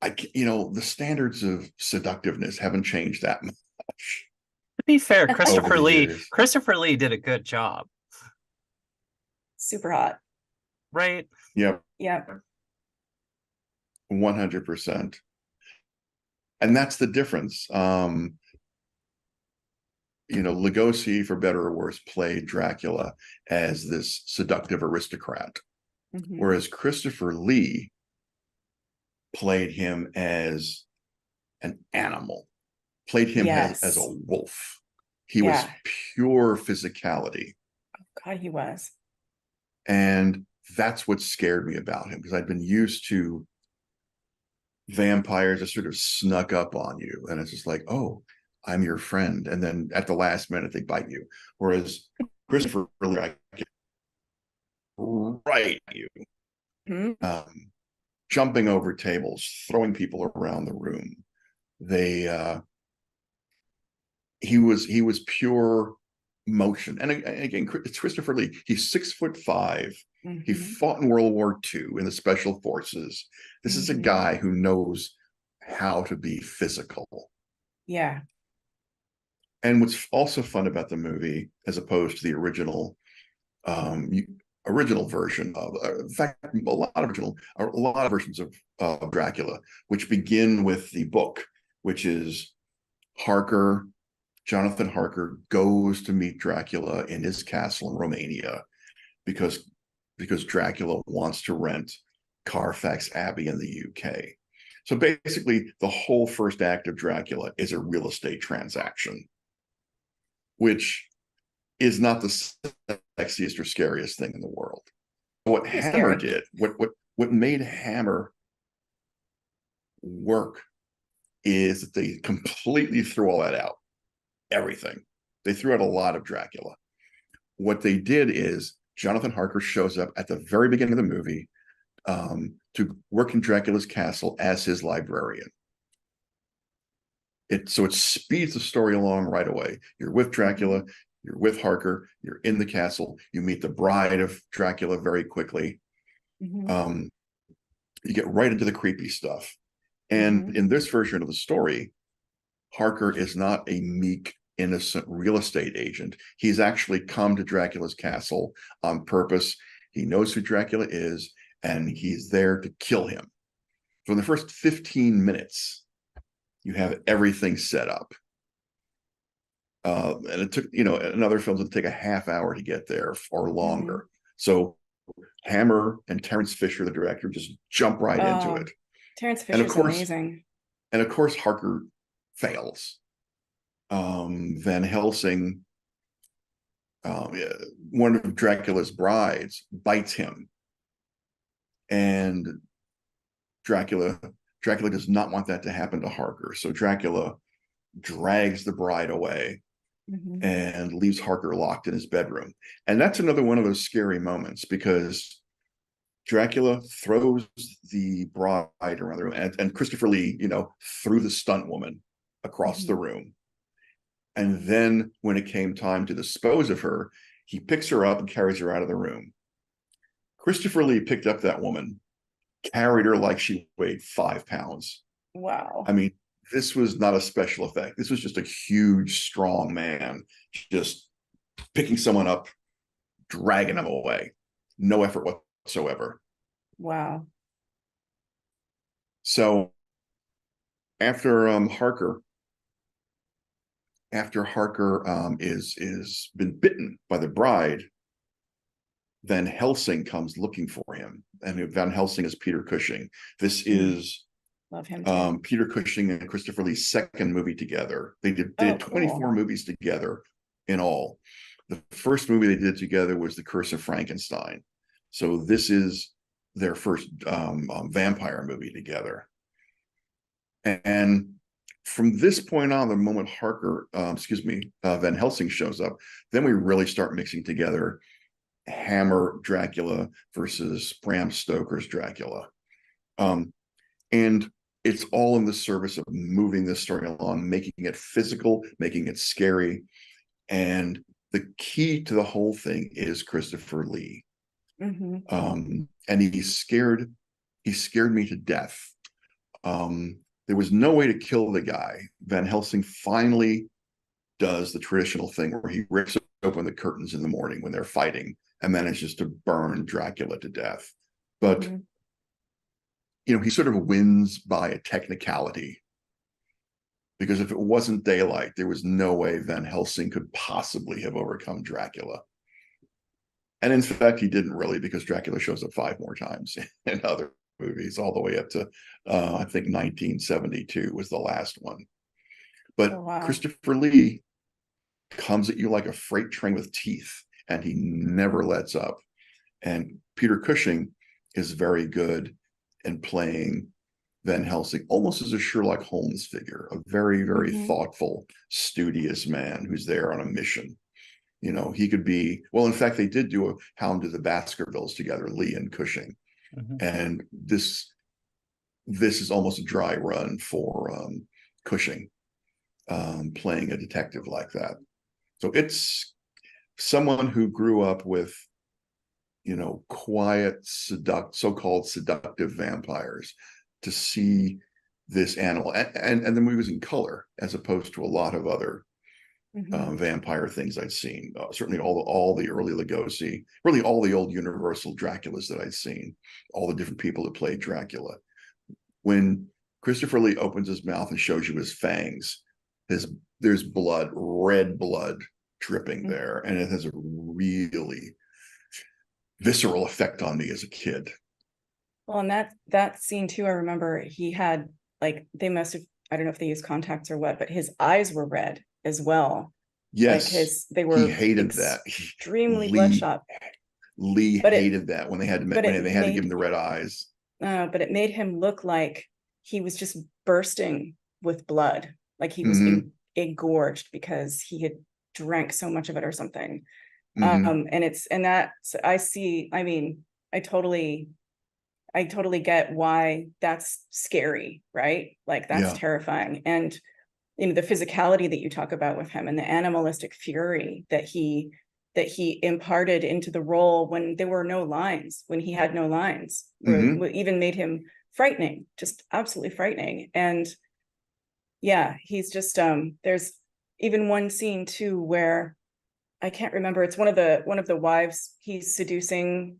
the standards of seductiveness haven't changed that much To be fair, over the years. Christopher Lee did a good job, Super hot. right? Yeah, Yeah. 100%. And that's the difference. Lugosi, for better or worse, played Dracula as this seductive aristocrat, Mhm. whereas Christopher Lee played him as an animal, played him as a Yes. wolf. He was Yeah. pure physicality. God, he was. And that's what scared me about him, because I'd been used to vampires that sort of snuck up on you. And it's just like, oh, I'm your friend. And then at the last minute, they bite you. Whereas Christopher, really, I get right at you, Mhm. um, jumping over tables, throwing people around the room. They, he was pure motion. And again, it's Christopher Lee. He's 6'5". He Mhm. fought in World War II in the Special Forces. This is a Mhm. guy who knows how to be physical. Yeah. And what's also fun about the movie, as opposed to the original version of, in fact, a lot of versions of Dracula, which begin with the book, which is Jonathan Harker goes to meet Dracula in his castle in Romania because Dracula wants to rent Carfax Abbey in the UK. So basically, the whole first act of Dracula is a real estate transaction, which is not the sexiest or scariest thing in the world. What Pretty Hammer scary. did, what made Hammer work, is that they completely threw all that out. Everything. They threw out a lot of Dracula. What they did is Jonathan Harker shows up at the very beginning of the movie to work in Dracula's castle as his librarian. So it speeds the story along right away. You're with Dracula, you're with Harker, you're in the castle, you meet the bride of Dracula very quickly. Mhm. You get right into the creepy stuff. And Mhm. in this version of the story, Harker is not a meek, innocent real estate agent. He's actually come to Dracula's castle on purpose. He knows who Dracula is, and he's there to kill him. So in the first 15 minutes, you have everything set up. And it took, in other films, it'd take a half hour to get there or longer. Mhm. So Hammer and Terence Fisher, the director, just jump right into Oh, it. Terrence And of Fisher's course, amazing. Harker fails. Van Helsing, one of Dracula's brides, bites him, and Dracula does not want that to happen to Harker. So Dracula drags the bride away Mhm. and leaves Harker locked in his bedroom. And that's another one of those scary moments, because Dracula throws the bride around the room, and Christopher Lee, threw the stunt woman across the Mhm. room. And then when it came time to dispose of her, he picks her up and carries her out of the room. Christopher Lee picked up that woman, carried her like she weighed 5 pounds. I Wow. mean, this was not a special effect. This was just a huge, strong man just picking someone up, dragging them away. No effort whatsoever. Wow. So after Harker is been bitten by the bride, Van Helsing comes looking for him, and Van Helsing is Peter Cushing. This Mm. is Love him too. Peter Cushing and Christopher Lee's second movie together. They Oh, did 24 cool. movies together in all. The first movie they did together was The Curse of Frankenstein. So this is their first vampire movie together. And from this point on, the moment Van Helsing shows up, then we really start mixing together Hammer Dracula versus Bram Stoker's Dracula. And it's all in the service of moving this story along, making it physical, making it scary. And the key to the whole thing is Christopher Lee. Mhm. And he scared me to death. There was no way to kill the guy. Van Helsing finally does the traditional thing where he rips open the curtains in the morning when they're fighting and manages to burn Dracula to death. But Mhm. he sort of wins by a technicality, because if it wasn't daylight, there was no way Van Helsing could possibly have overcome Dracula. And in fact, he didn't really, because Dracula shows up 5 more times in other movies, all the way up to, I think 1972 was the last one. But Oh, wow. Christopher Lee comes at you like a freight train with teeth, and he never lets up. And Peter Cushing is very good in playing Van Helsing almost as a Sherlock Holmes figure, a very, very Mhm. thoughtful, studious man who's there on a mission. He could be, well, in fact, they did do a Hound of the Baskervilles together, Lee and Cushing. Mhm. And this is almost a dry run for Cushing, playing a detective like that. So someone who grew up with, quiet, so-called seductive vampires, to see this animal, and the movie was in color as opposed to a lot of other vampire things I'd seen. Certainly all the early Lugosi, really all the old Universal Draculas that I'd seen, all the different people that played Dracula. When Christopher Lee opens his mouth and shows you his fangs, there's blood, red blood dripping there, and it has a really visceral effect on me as a kid. Well, and that scene too, I remember he had, like, they must have, I don't know if they used contacts or what, but his eyes were red as well. Yes, like they were, he hated that. Extremely Lee, bloodshot. Lee But hated that when they had to give him the red eyes. But it made him look like he was just bursting with blood, like he was engorged because he had drank so much of it or something. And that's, I mean, I totally get why that's scary, right? Like that's terrifying. And the physicality that you talk about with him, and the animalistic fury that he imparted into the role when there were no lines, when he had no lines, even made him frightening, just absolutely frightening. And yeah, he's just there's even one scene too where I can't remember, it's one of the wives he's seducing,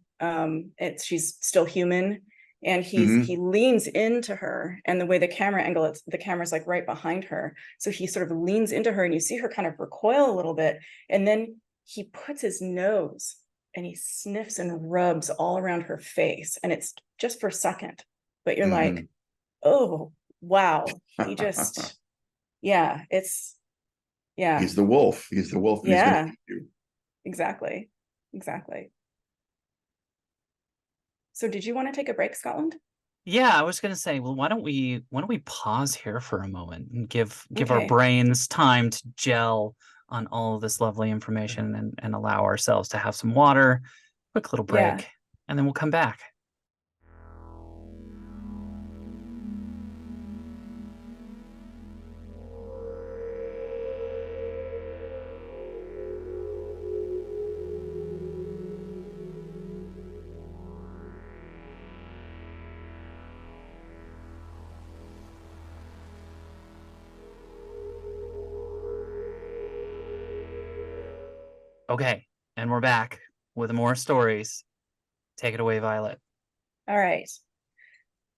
she's still human, and he leans into her, and the way the camera angle, the camera's like right behind her, so he sort of leans into her and you see her kind of recoil a little bit, and then he puts his nose and he sniffs and rubs all around her face, and it's just for a second, but you're like, oh wow, he just it's he's the wolf, he's yeah, he's gonna exactly. So did you want to take a break, Scotland? Yeah, I was gonna say, well, why don't we pause here for a moment and give our Okay. brains time to gel on all of this lovely information, and allow ourselves to have some water, quick little break, and then we'll come back. Okay, and we're back with more stories. Take it away, Violet. All right.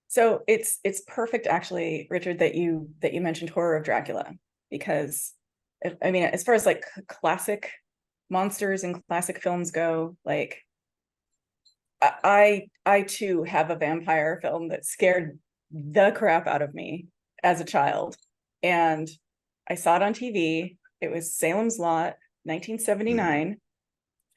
So it's perfect, actually, Richard, that you mentioned Horror of Dracula, because I mean, as far as like classic monsters and classic films go, like I too have a vampire film that scared the crap out of me as a child, and I saw it on TV. It was Salem's Lot, 1979.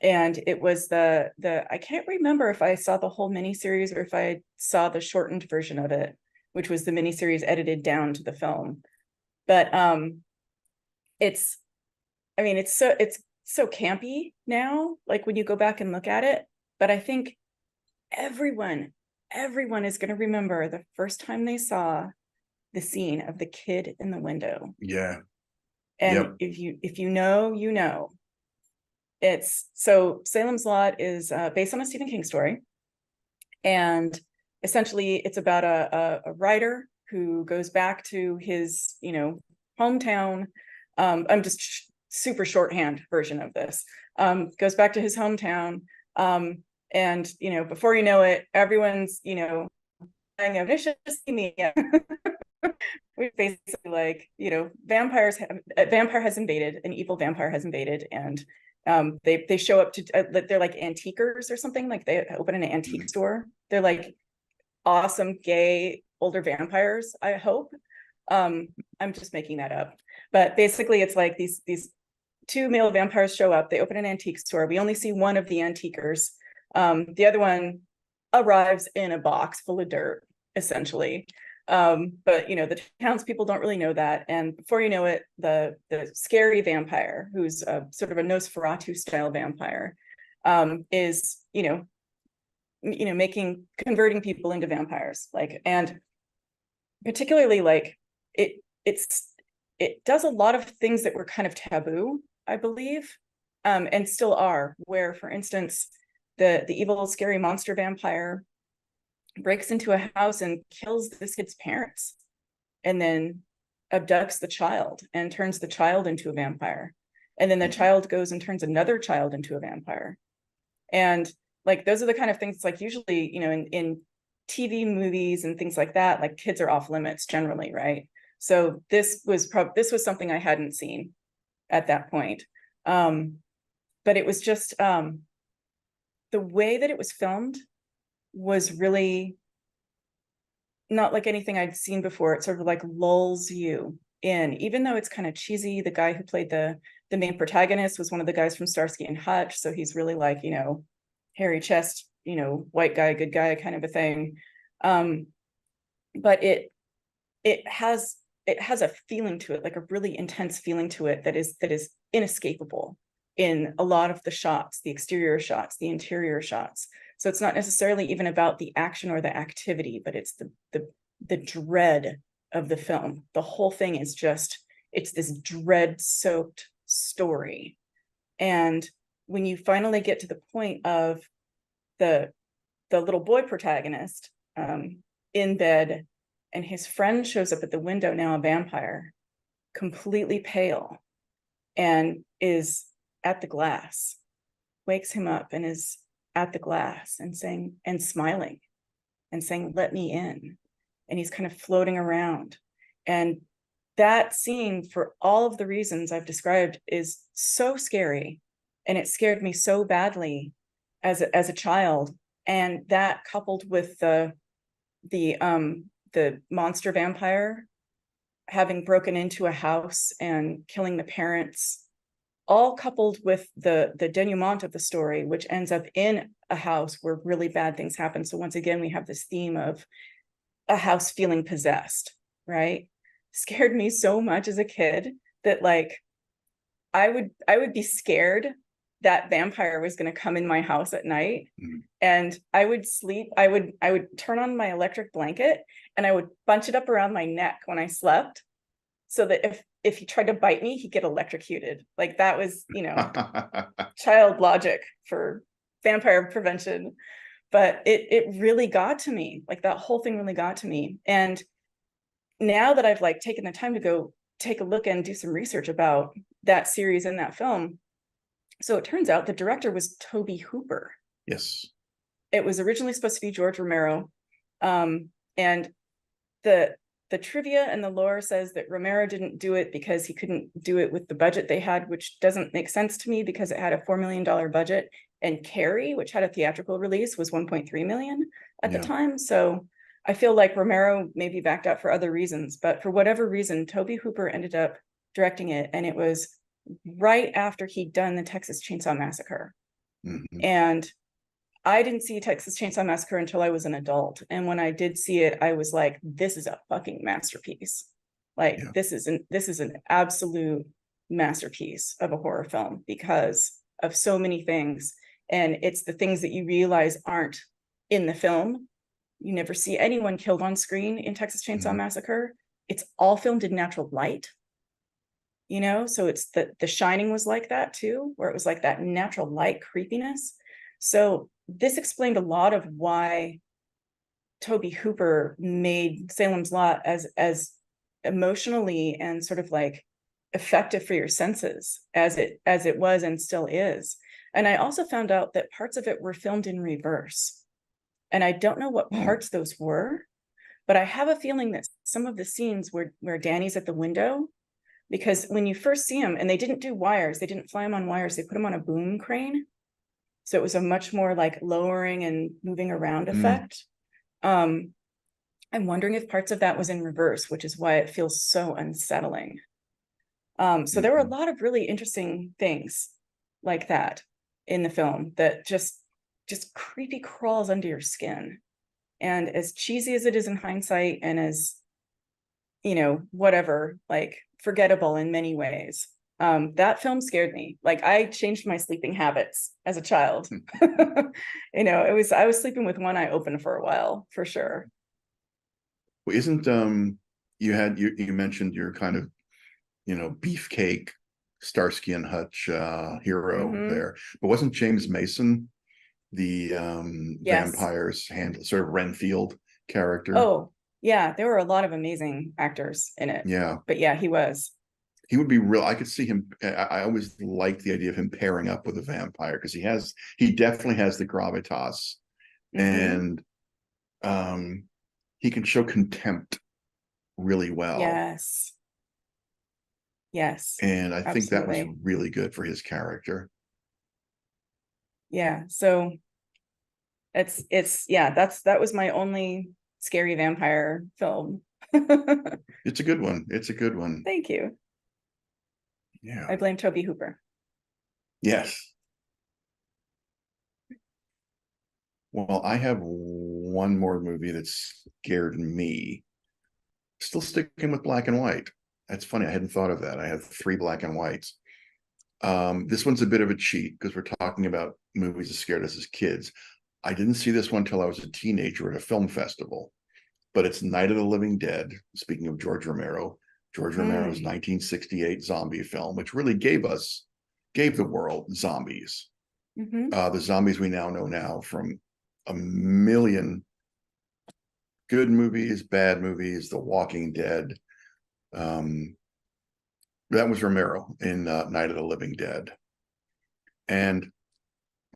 And it was the I can't remember if I saw the whole miniseries or if I saw the shortened version of it, which was the miniseries edited down to the film. But it's so campy now, like when you go back and look at it. But I think everyone is going to remember the first time they saw the scene of the kid in the window. Yeah. And if you know, you know. It's so Salem's Lot is based on a Stephen King story, and essentially it's about a writer who goes back to his hometown. I'm just super shorthand version of this. Goes back to his hometown, and before you know it, everyone's dying of anemia. We basically, like, vampire has invaded, an evil vampire has invaded, and they show up to they're like antiquers or something, like they open an antique store. They're like awesome gay older vampires, I hope. I'm just making that up, but basically it's like these two male vampires show up, they open an antique store, we only see one of the antiquers, the other one arrives in a box full of dirt, essentially. But the townspeople don't really know that, and before you know it, the scary vampire, who's sort of a Nosferatu style vampire, is converting people into vampires, like, and particularly like it does a lot of things that were kind of taboo, I believe, and still are, where, for instance, the evil, scary monster vampire breaks into a house and kills this kid's parents, and then abducts the child and turns the child into a vampire. And then the child goes and turns another child into a vampire. And like, those are the kind of things, like, usually, you know, in TV movies and things like that, like, kids are off limits generally, right? So this was something I hadn't seen at that point. But it was just, the way that it was filmed was really not like anything I'd seen before. It sort of like lulls you in, even though it's kind of cheesy. The guy who played the main protagonist was one of the guys from Starsky and Hutch, so he's really like, you know, hairy chest, you know, white guy, good guy kind of a thing. But it has a feeling to it, like a really intense feeling to it that is inescapable in a lot of the shots, the exterior shots, the interior shots. So it's not necessarily even about the action or the activity, but it's the dread of the film. The whole thing is just, it's this dread-soaked story. And when you finally get to the point of the little boy protagonist in bed, and his friend shows up at the window, now a vampire, completely pale, and is at the glass, wakes him up and is at the glass and saying, and smiling and saying, "Let me in." And he's kind of floating around. And that scene, for all of the reasons I've described, is so scary. And it scared me so badly as a child. And that, coupled with the monster vampire having broken into a house and killing the parents, all coupled with the denouement of the story, which ends up in a house where really bad things happen. So once again, we have this theme of a house feeling possessed, right? Scared me so much as a kid that, like, I would be scared that vampire was going to come in my house at night, and I would sleep. I would turn on my electric blanket and I would bunch it up around my neck when I slept, so that if he tried to bite me, he'd get electrocuted. Like, that was, you know, child logic for vampire prevention. But it really got to me. Like, that whole thing really got to me. And now that I've like taken the time to go take a look and do some research about that series and that film, so it turns out the director was Tobe Hooper. Yes. It was originally supposed to be George Romero. And the trivia and the lore says that Romero didn't do it because he couldn't do it with the budget they had, which doesn't make sense to me, because it had a $4 million budget, and Carrie, which had a theatrical release, was 1.3 million at the time. So I feel like Romero maybe backed out for other reasons, but for whatever reason, Tobe Hooper ended up directing it, and it was right after he'd done the Texas Chainsaw Massacre. And I didn't see Texas Chainsaw Massacre until I was an adult. And when I did see it, I was like, this is a fucking masterpiece. Like, this is an absolute masterpiece of a horror film because of so many things. And it's the things that you realize aren't in the film. You never see anyone killed on screen in Texas Chainsaw Massacre. It's all filmed in natural light. You know, so it's the Shining was like that too, where it was like that natural light creepiness. So this explained a lot of why Tobe Hooper made Salem's Lot as emotionally and sort of like effective for your senses as it was and still is. And I also found out that parts of it were filmed in reverse. And I don't know what parts those were, but I have a feeling that some of the scenes where Danny's at the window, because when you first see him, and they didn't do wires, they didn't fly him on wires, they put him on a boom crane. So it was a much more like lowering and moving around effect. I'm wondering if parts of that was in reverse, which is why it feels so unsettling. So there were a lot of really interesting things like that in the film that just creepy crawls under your skin. And as cheesy as it is in hindsight, and as, you know, whatever, like forgettable in many ways, that film scared me. Like, I changed my sleeping habits as a child. You know, I was sleeping with one eye open for a while, for sure. Well, isn't you mentioned your kind of, you know, beefcake Starsky and Hutch hero Mhm. there. But wasn't James Mason the Yes. vampire's sort of Renfield character? Oh, yeah, there were a lot of amazing actors in it. Yeah. But yeah, he was. He would be real. I could see him. I always liked the idea of him pairing up with a vampire because he definitely has the gravitas, Mhm. and he can show contempt really well. Yes. Yes, And I think that was absolutely. really good for his character. Yeah. So it's yeah, that was my only scary vampire film. It's a good one. It's a good one. Thank you. Yeah. I blame Toby Hooper. Yes. Well, I have one more movie that scared me. Still sticking with black and white. That's funny. I hadn't thought of that. I have 3 black and whites. This one's a bit of a cheat because we're talking about movies that scared us as kids. I didn't see this one until I was a teenager at a film festival, but it's Night of the Living Dead. Speaking of George Romero's Mm. 1968 zombie film, which really gave the world zombies. Mhm. The zombies we now know now from a million good movies, bad movies, The Walking Dead. That was Romero in Night of the Living Dead. And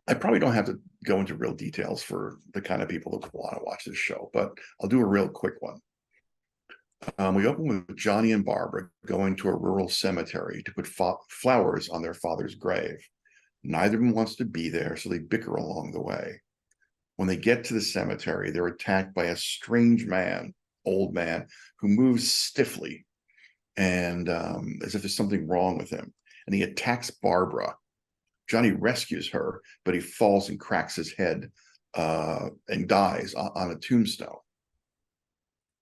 I probably don't have to go into real details for the kind of people that want to watch this show, but I'll do a real quick one. We open with Johnny and Barbara going to a rural cemetery to put flowers on their father's grave. Neither of them wants to be there, so they bicker along the way. When they get to the cemetery, they're attacked by a strange man, old man, who moves stiffly and as if there's something wrong with him. And he attacks Barbara. Johnny rescues her, but he falls and cracks his head and dies on a tombstone.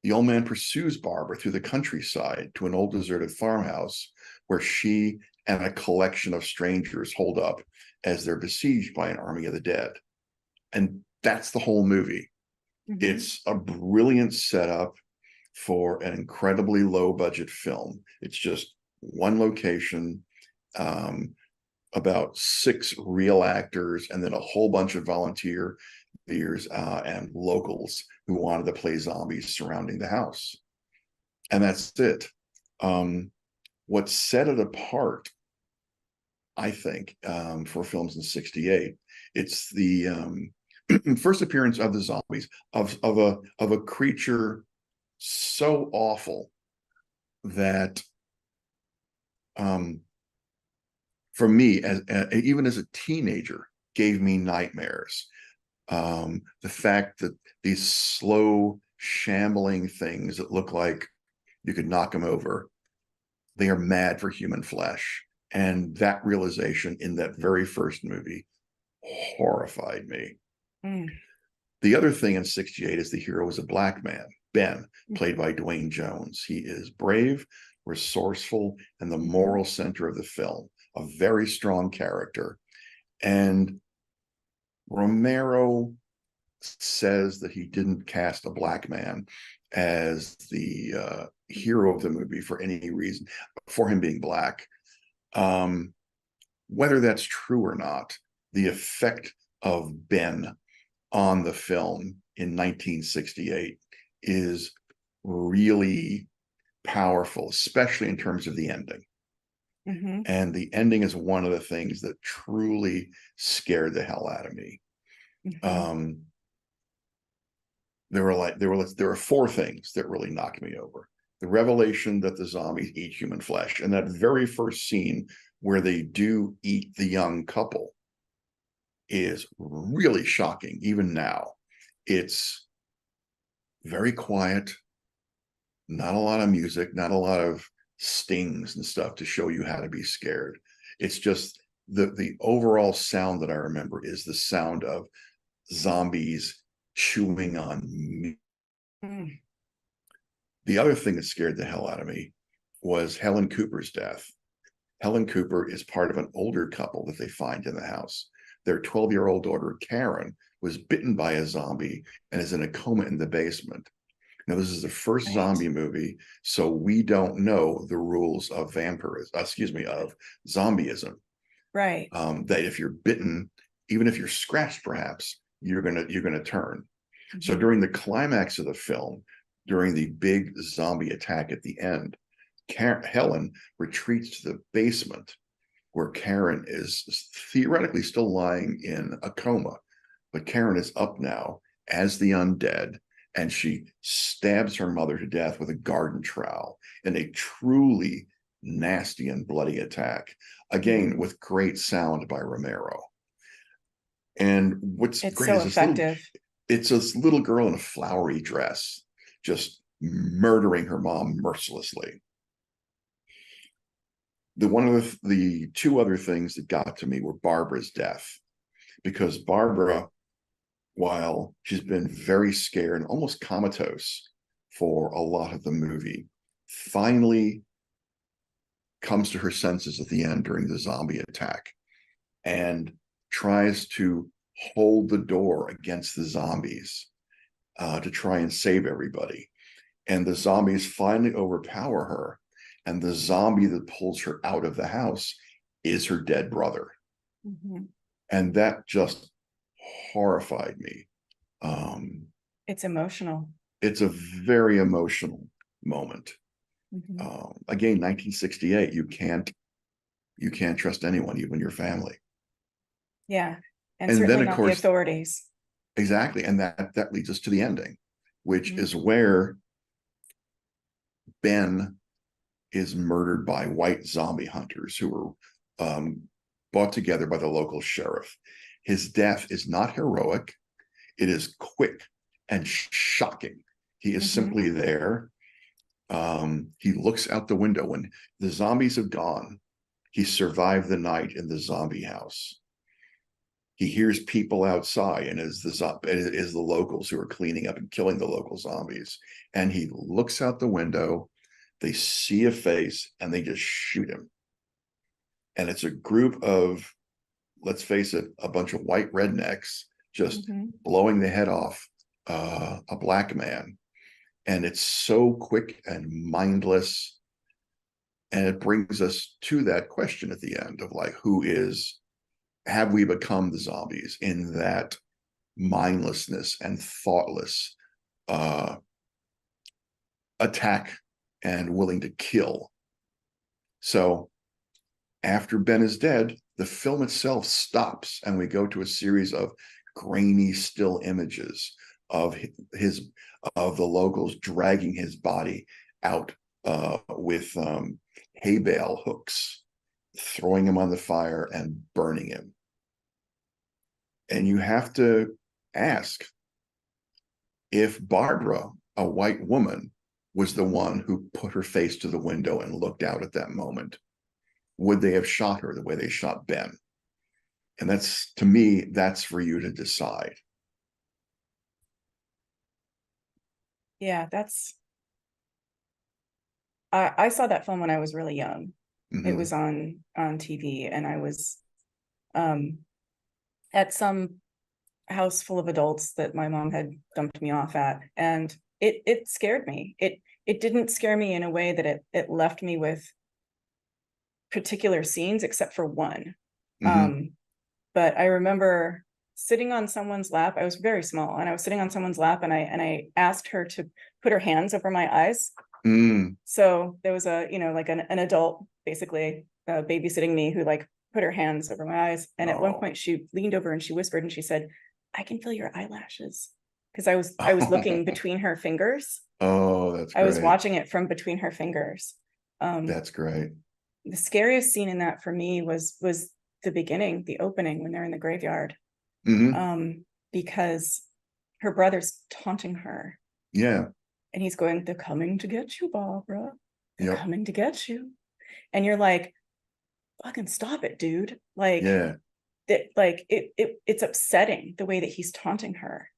The old man pursues Barbara through the countryside to an old deserted farmhouse where she and a collection of strangers hold up as they're besieged by an army of the dead. And that's the whole movie. Mhm. It's a brilliant setup for an incredibly low budget film. It's just one location, about 6 real actors, and then a whole bunch of volunteers and locals who wanted to play zombies surrounding the house. And that's it. What set it apart, I think, for films in '68, it's the first appearance of the zombies, of a creature so awful that for me, as even as a teenager, gave me nightmares. The fact that these slow, shambling things that look like you could knock them over, they are mad for human flesh. And that realization in that very first movie horrified me. Mm. The other thing in '68 is the hero is a black man, Ben, played by Dwayne Jones. He is brave, resourceful, and the moral center of the film, a very strong character. And Romero says that he didn't cast a black man as the hero of the movie for any reason, for him being black. Whether that's true or not, the effect of Ben on the film in 1968 is really powerful, especially in terms of the ending. Mhm. And the ending is one of the things that truly scared the hell out of me. Mhm. There were 4 things that really knocked me over. The revelation that the zombies eat human flesh, and that very first scene where they do eat the young couple is really shocking. Even now, it's very quiet, not a lot of music, not a lot of stings and stuff to show you how to be scared. It's just the overall sound that I remember is the sound of zombies chewing on meat. Mm. The other thing that scared the hell out of me was Helen Cooper's death. Helen Cooper is part of an older couple that they find in the house. Their 12-year-old daughter, Karen, was bitten by a zombie and is in a coma in the basement. Now, this is the first Right. zombie movie, so we don't know the rules of of zombieism. Right. That if you're bitten, even if you're scratched, perhaps you're gonna turn. So Mhm. during the climax of the film, during the big zombie attack at the end, Helen retreats to the basement where Karen is theoretically still lying in a coma, but Karen is up now as the undead, and she stabs her mother to death with a garden trowel in a truly nasty and bloody attack, again with great sound by Romero. And what's It's great so is effective. it's this little girl in a flowery dress just murdering her mom mercilessly. The two other things that got to me were Barbara's death, because Barbara, while she's been very scared and almost comatose for a lot of the movie, finally comes to her senses at the end during the zombie attack and tries to hold the door against the zombies to try and save everybody. And the zombies finally overpower her. And the zombie that pulls her out of the house is her dead brother. Mhm. And that just horrified me. It's emotional. It's a very emotional moment. Mhm. Again, 1968, you can't trust anyone, even your family. Yeah. And And then, certainly of not the course, authorities. exactly. And that leads us to the ending, which Mhm. is where Ben is murdered by white zombie hunters who were brought together by the local sheriff. His death is not heroic. It is quick and shocking. He is Mhm. simply there. He looks out the window when the zombies have gone. He survived the night in the zombie house. He hears people outside, and is the locals who are cleaning up and killing the local zombies. And he looks out the window. They see a face, and they just shoot him. And it's a group of, let's face it, a bunch of white rednecks just Mhm. blowing the head off a black man. And it's so quick and mindless. And it brings us to that question at the end of like, have we become the zombies in that mindlessness and thoughtless uh, attack and willing to kill? So after Ben is dead, the film itself stops, and we go to a series of grainy still images of his of the locals dragging his body out with hay bale hooks, throwing him on the fire and burning him. And you have to ask, if Barbara, a white woman, was the one who put her face to the window and looked out at that moment, would they have shot her the way they shot Ben? And that's, to me, that's for you to decide. Yeah, I saw that film when I was really young. It Mm-hmm. was on TV, and I was um at some house full of adults that my mom had dumped me off at, and it scared me. It didn't scare me in a way that it left me with particular scenes, except for one. Mm-hmm. But I remember sitting on someone's lap. I was very small, and I was sitting on someone's lap, and I asked her to put her hands over my eyes. Mm. So there was like an adult basically babysitting me, who like put her hands over my eyes. And at one Oh. point she leaned over and she whispered and she said, "I can feel your eyelashes." Because I was looking between her fingers. Oh, that's I was great. watching it from between her fingers. That's great. The scariest scene in that for me was the beginning, the opening, when they're in the graveyard. Mm-hmm. Because her brother's taunting her, Yeah. and he's going, "They're coming to get you, Barbara. They're Yep. coming to get you." And you're like, fucking stop it, dude. Like Yeah. it's upsetting the way that he's taunting her.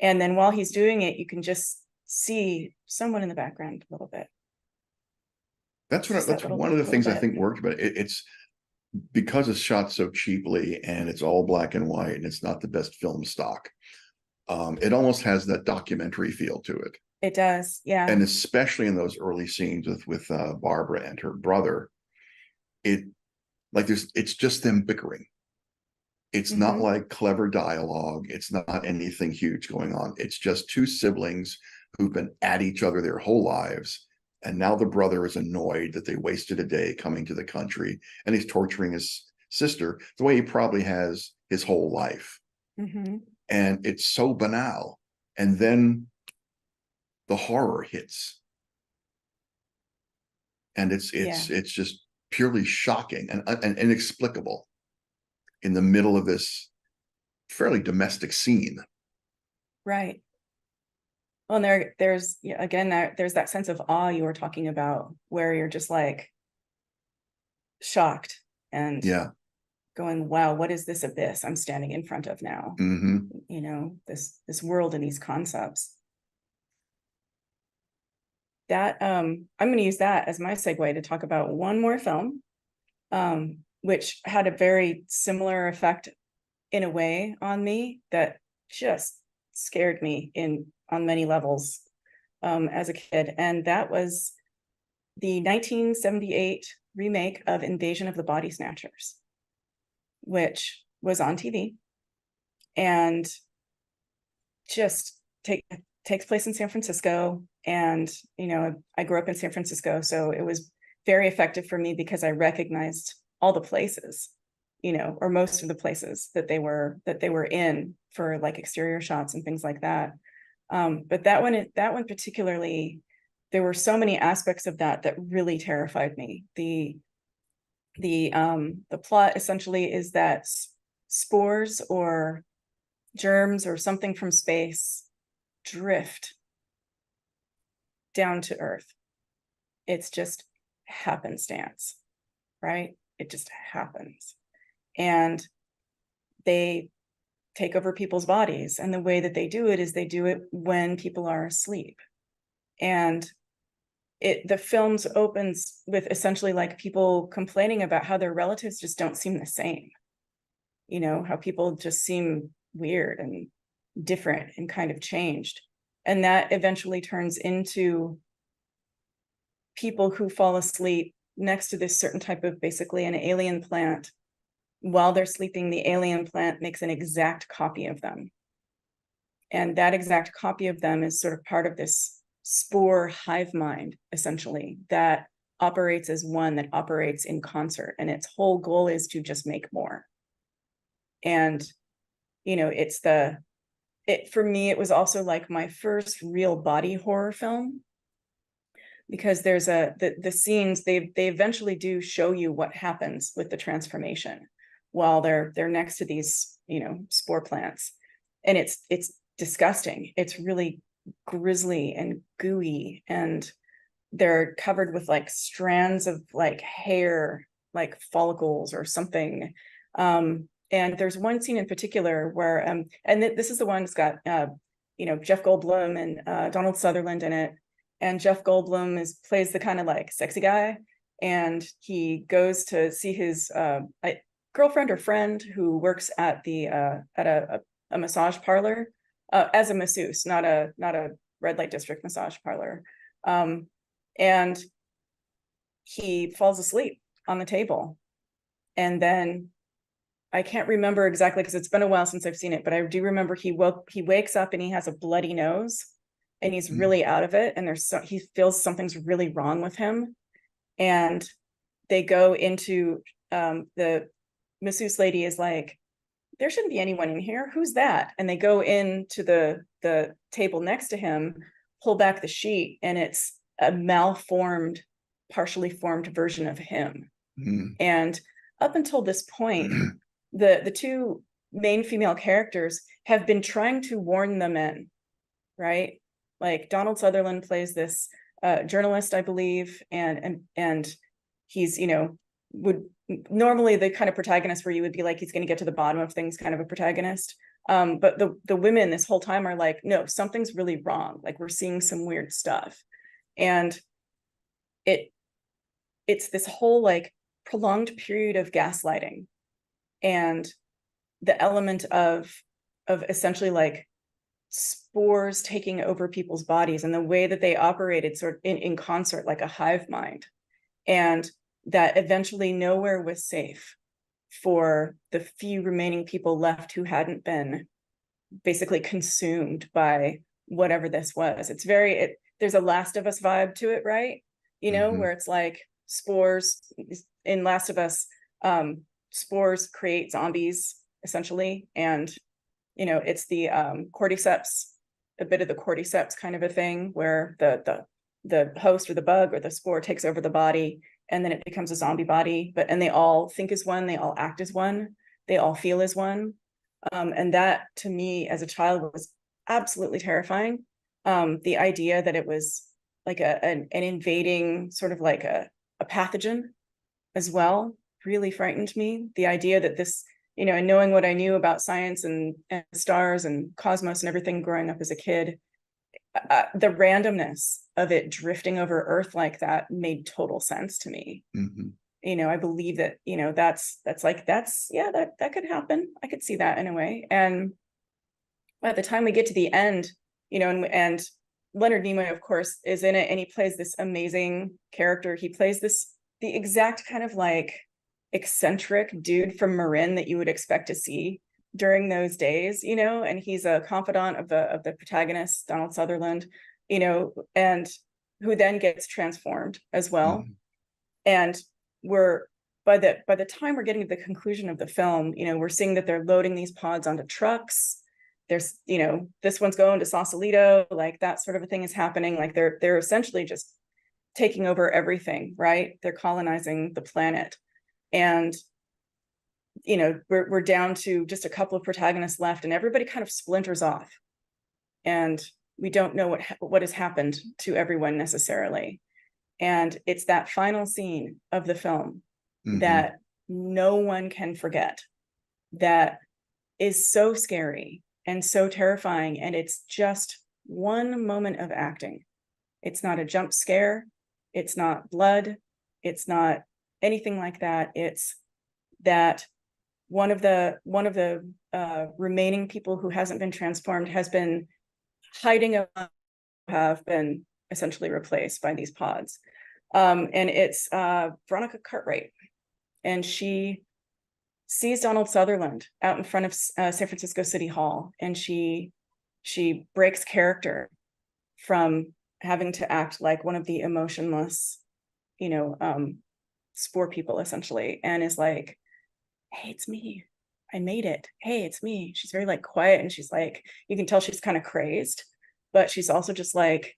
And then while he's doing it, you can just see someone in the background a little bit. That's one of the Little things I bit. think worked about it. It's because it's shot so cheaply and it's all black and white and it's not the best film stock. It almost has that documentary feel to it. It does. Yeah. And especially in those early scenes with Barbara and her brother, it like it's just them bickering. It's not like clever dialogue. It's not anything huge going on. It's just two siblings who've been at each other their whole lives. And now the brother is annoyed that they wasted a day coming to the country, and he's torturing his sister the way he probably has his whole life. And it's so banal. And then the horror hits. And it's just purely shocking and inexplicable in the middle of this fairly domestic scene. Right. Well, and there's again there's that sense of awe you were talking about, where you're just like shocked and going, wow, what is this abyss I'm standing in front of now? You know, this world and these concepts. That I'm going to use that as my segue to talk about one more film, which had a very similar effect in a way on me that just scared me on many levels as a kid. And that was the 1978 remake of Invasion of the Body Snatchers, which was on TV and just takes place in San Francisco. And, you know, I grew up in San Francisco, so it was very effective for me because I recognized all the places, you know, or most of the places that they were in for like exterior shots and things like that. But that one particularly, there were so many aspects of that really terrified me. The plot essentially is that spores or germs or something from space drift down to Earth. It's just happenstance, right? It just happens. And they take over people's bodies. And the way that they do it is they do it when people are asleep. And the films opens with essentially like people complaining about how their relatives just don't seem the same. You know, how people just seem weird and different and kind of changed. And that eventually turns into people who fall asleep next to this certain type of basically an alien plant. While they're sleeping, the alien plant makes an exact copy of them. And that exact copy of them is sort of part of this spore hive mind, essentially, that operates as one, that operates in concert. And its whole goal is to just make more. And, you know, for me, it was also like my first real body horror film, because there's the scenes, they eventually do show you what happens with the transformation while they're next to these, you know, spore plants. And it's disgusting. It's really grisly and gooey, and they're covered with like strands of like hair, like follicles or something. And there's one scene in particular where, and this is the one that's got, you know, Jeff Goldblum and Donald Sutherland in it. And Jeff Goldblum plays the kind of like sexy guy, and he goes to see his girlfriend or friend who works at a massage parlor as a masseuse, not a red light district massage parlor. And he falls asleep on the table, and then I can't remember exactly because it's been a while since I've seen it, but I do remember he wakes up and he has a bloody nose and he's really out of it. And he feels something's really wrong with him. And they go into, the masseuse lady is like, there shouldn't be anyone in here. Who's that? And they go into the table next to him, pull back the sheet, and it's a malformed, partially formed version of him. And up until this point, the two main female characters have been trying to warn the men, right? Like Donald Sutherland plays this journalist, I believe, and he's, you know, would normally the kind of protagonist where you would be like, he's going to get to the bottom of things, kind of a protagonist. But the women this whole time are like, no, something's really wrong. Like we're seeing some weird stuff. And it's this whole like prolonged period of gaslighting, and the element of essentially like spores taking over people's bodies and the way that they operated sort of in concert like a hive mind, and that eventually nowhere was safe for the few remaining people left who hadn't been basically consumed by whatever this was. It's very, there's a Last of Us vibe to it, right? You know, Mhm. where it's like spores in Last of Us, spores create zombies essentially. And, you know, it's the cordyceps, a bit of the cordyceps kind of a thing where the host or the bug or the spore takes over the body, and then it becomes a zombie body, and they all think as one, they all act as one, they all feel as one. And that to me as a child was absolutely terrifying. The idea that it was like an invading sort of like a pathogen as well really frightened me. The idea that this, you know, and knowing what I knew about science and stars and cosmos and everything growing up as a kid, the randomness of it drifting over Earth like that made total sense to me. Mhm. You know, I believe that, you know, that's yeah, that could happen. I could see that in a way. And by the time we get to the end, you know, and Leonard Nimoy, of course, is in it, and he plays this amazing character. He plays the exact kind of like eccentric dude from Marin that you would expect to see during those days, you know, and he's a confidant of the protagonist, Donald Sutherland, you know, and who then gets transformed as well. Mhm. And we're by the time we're getting to the conclusion of the film, you know, we're seeing that they're loading these pods onto trucks. There's, you know, this one's going to Sausalito, like that sort of a thing is happening. Like they're essentially just taking over everything, right? They're colonizing the planet. And, you know, we're down to just a couple of protagonists left, and everybody kind of splinters off. And we don't know what has happened to everyone necessarily. And it's that final scene of the film Mhm. that no one can forget, that is so scary and so terrifying. And it's just one moment of acting. It's not a jump scare. It's not blood. It's not anything like that. It's that one of the remaining people who hasn't been transformed has been hiding, have been essentially replaced by these pods. And it's Veronica Cartwright, and she sees Donald Sutherland out in front of San Francisco City Hall, and she breaks character from having to act like one of the emotionless, you know, spore people essentially, and is like, hey, it's me, I made it, hey, it's me. She's very like quiet, and she's like, you can tell she's kind of crazed, but she's also just like,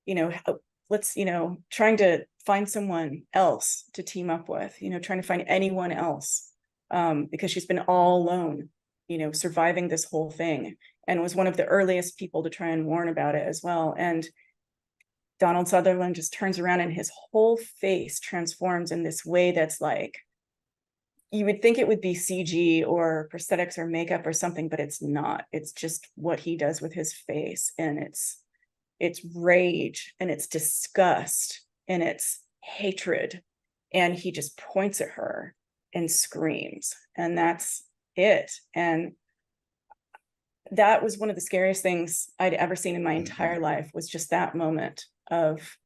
you know, let's, you know, trying to find someone else to team up with, you know, trying to find anyone else, because she's been all alone, you know, surviving this whole thing, and was one of the earliest people to try and warn about it as well. And Donald Sutherland just turns around and his whole face transforms in this way that's like, you would think it would be CG or prosthetics or makeup or something, but it's not. It's just what he does with his face, and it's rage, and it's disgust, and it's hatred, and he just points at her and screams, and that's it. And that was one of the scariest things I'd ever seen in my entire life, was just that moment of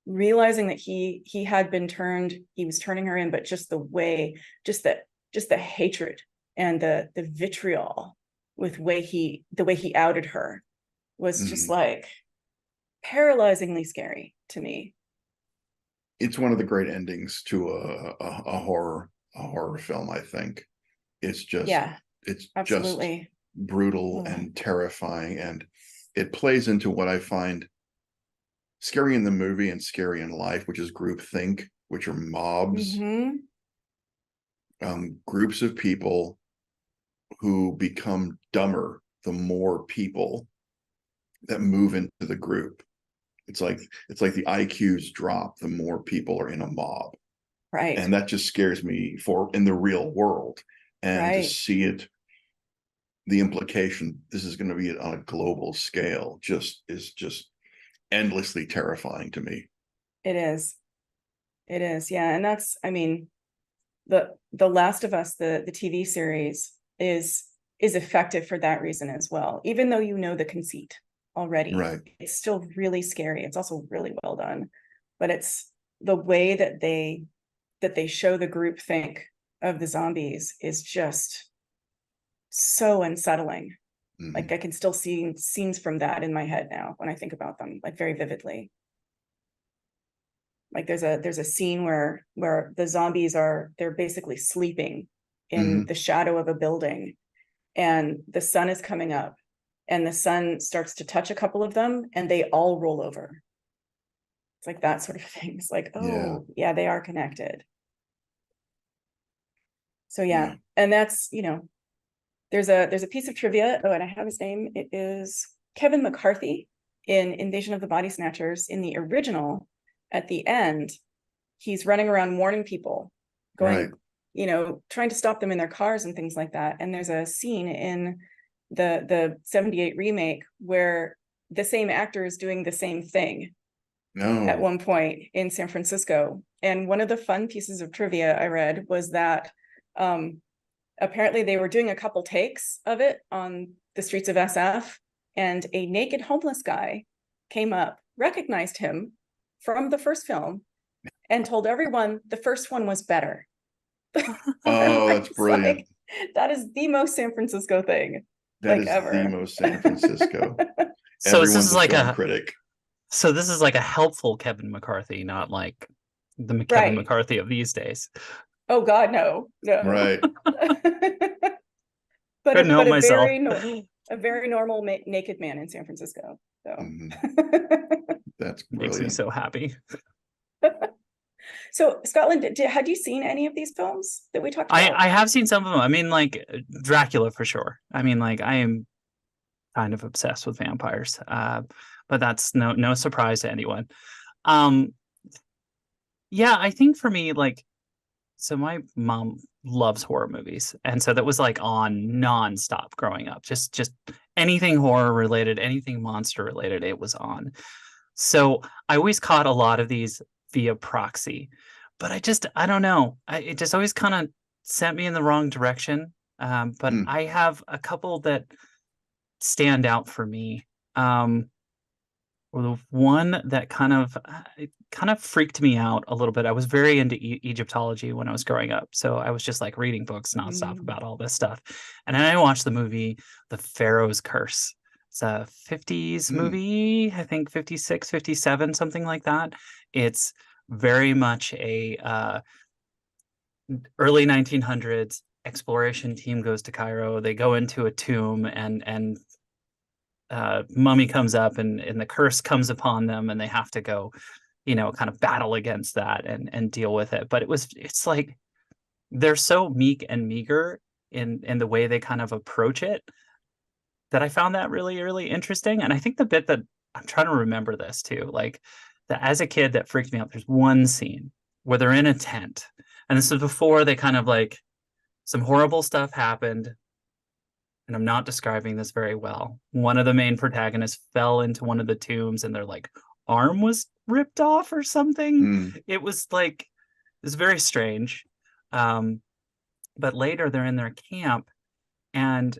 realizing that he had been turned, he was turning her in, but just the way, just the hatred and the vitriol with the way he outed her was just Mhm. like paralyzingly scary to me. It's one of the great endings to a horror film, I think. It's just Yeah, it's just absolutely. brutal Ugh. and terrifying, and it plays into what I find scary in the movie and scary in life, which is groupthink, which are mobs, Mm-hmm. groups of people who become dumber the more people that move into the group. It's like the IQs drop the more people are in a mob. Right, And that just scares me for in the real world. And to right. see it, the implication this is going to be on a global scale just endlessly terrifying to me. It is. It is. Yeah. And that's, I mean, the Last of Us, the TV series is is effective for that reason as well. Even though you know the conceit already, Right. it's still really scary. It's also really well done, but it's the way that they show the group think of the zombies is just so unsettling. Like I can still see scenes from that in my head now when I think about them, like very vividly. Like there's a scene where the zombies they're basically sleeping in the shadow of a building, and the sun is coming up, and the sun starts to touch a couple of them, and they all roll over. It's like that sort of thing. It's like, oh yeah, they are connected. So yeah, and that's, there's a piece of trivia. Oh, and I have his name. It is Kevin McCarthy in Invasion of the Body Snatchers. In the original, at the end, he's running around warning people, going, trying to stop them in their cars and things like that. And there's a scene in the 78 remake where the same actor is doing the same thing at one point in San Francisco. And one of the fun pieces of trivia I read was that apparently they were doing a couple takes of it on the streets of SF, and a naked homeless guy came up, recognized him from the first film, and told everyone the first one was better. Oh, that's brilliant. Like, that is the most San Francisco thing. That is ever. the most San Francisco. So this Everyone's is like a critic. So this is like a helpful Kevin McCarthy, not like the Kevin McCarthy of these days. Oh God, no. Right. But myself. a very normal naked man in San Francisco. So that's brilliant. Makes me so happy. So Scotland, had you seen any of these films that we talked about? I have seen some of them. I mean, like Dracula for sure. I mean, like I am kind of obsessed with vampires, but that's no surprise to anyone. Yeah, I think for me, like, so my mom loves horror movies, and so that was like on nonstop growing up. Just anything horror related, anything monster related, it was on. So I always caught a lot of these via proxy, but I don't know. It just always kind of sent me in the wrong direction. But I have a couple that stand out for me. The one that kind of freaked me out a little bit. I was very into Egyptology when I was growing up, so I was just like reading books nonstop about all this stuff. And then I watched the movie The Pharaoh's Curse. It's a 50s movie, I think 56, 57, something like that. It's very much a early 1900s exploration team goes to Cairo. They go into a tomb, and mummy comes up, and the curse comes upon them, and they have to go, kind of battle against that and deal with it. But it's like they're so meek and meager in the way they kind of approach it, that I found that really, really interesting. And I think the bit that I'm trying to remember this too, like that as a kid that freaked me out, there's one scene where they're in a tent, and this is before they kind of like some horrible stuff happened. And I'm not describing this very well. One of the main protagonists fell into one of the tombs, and their like arm was ripped off or something. It was very strange. But later they're in their camp, and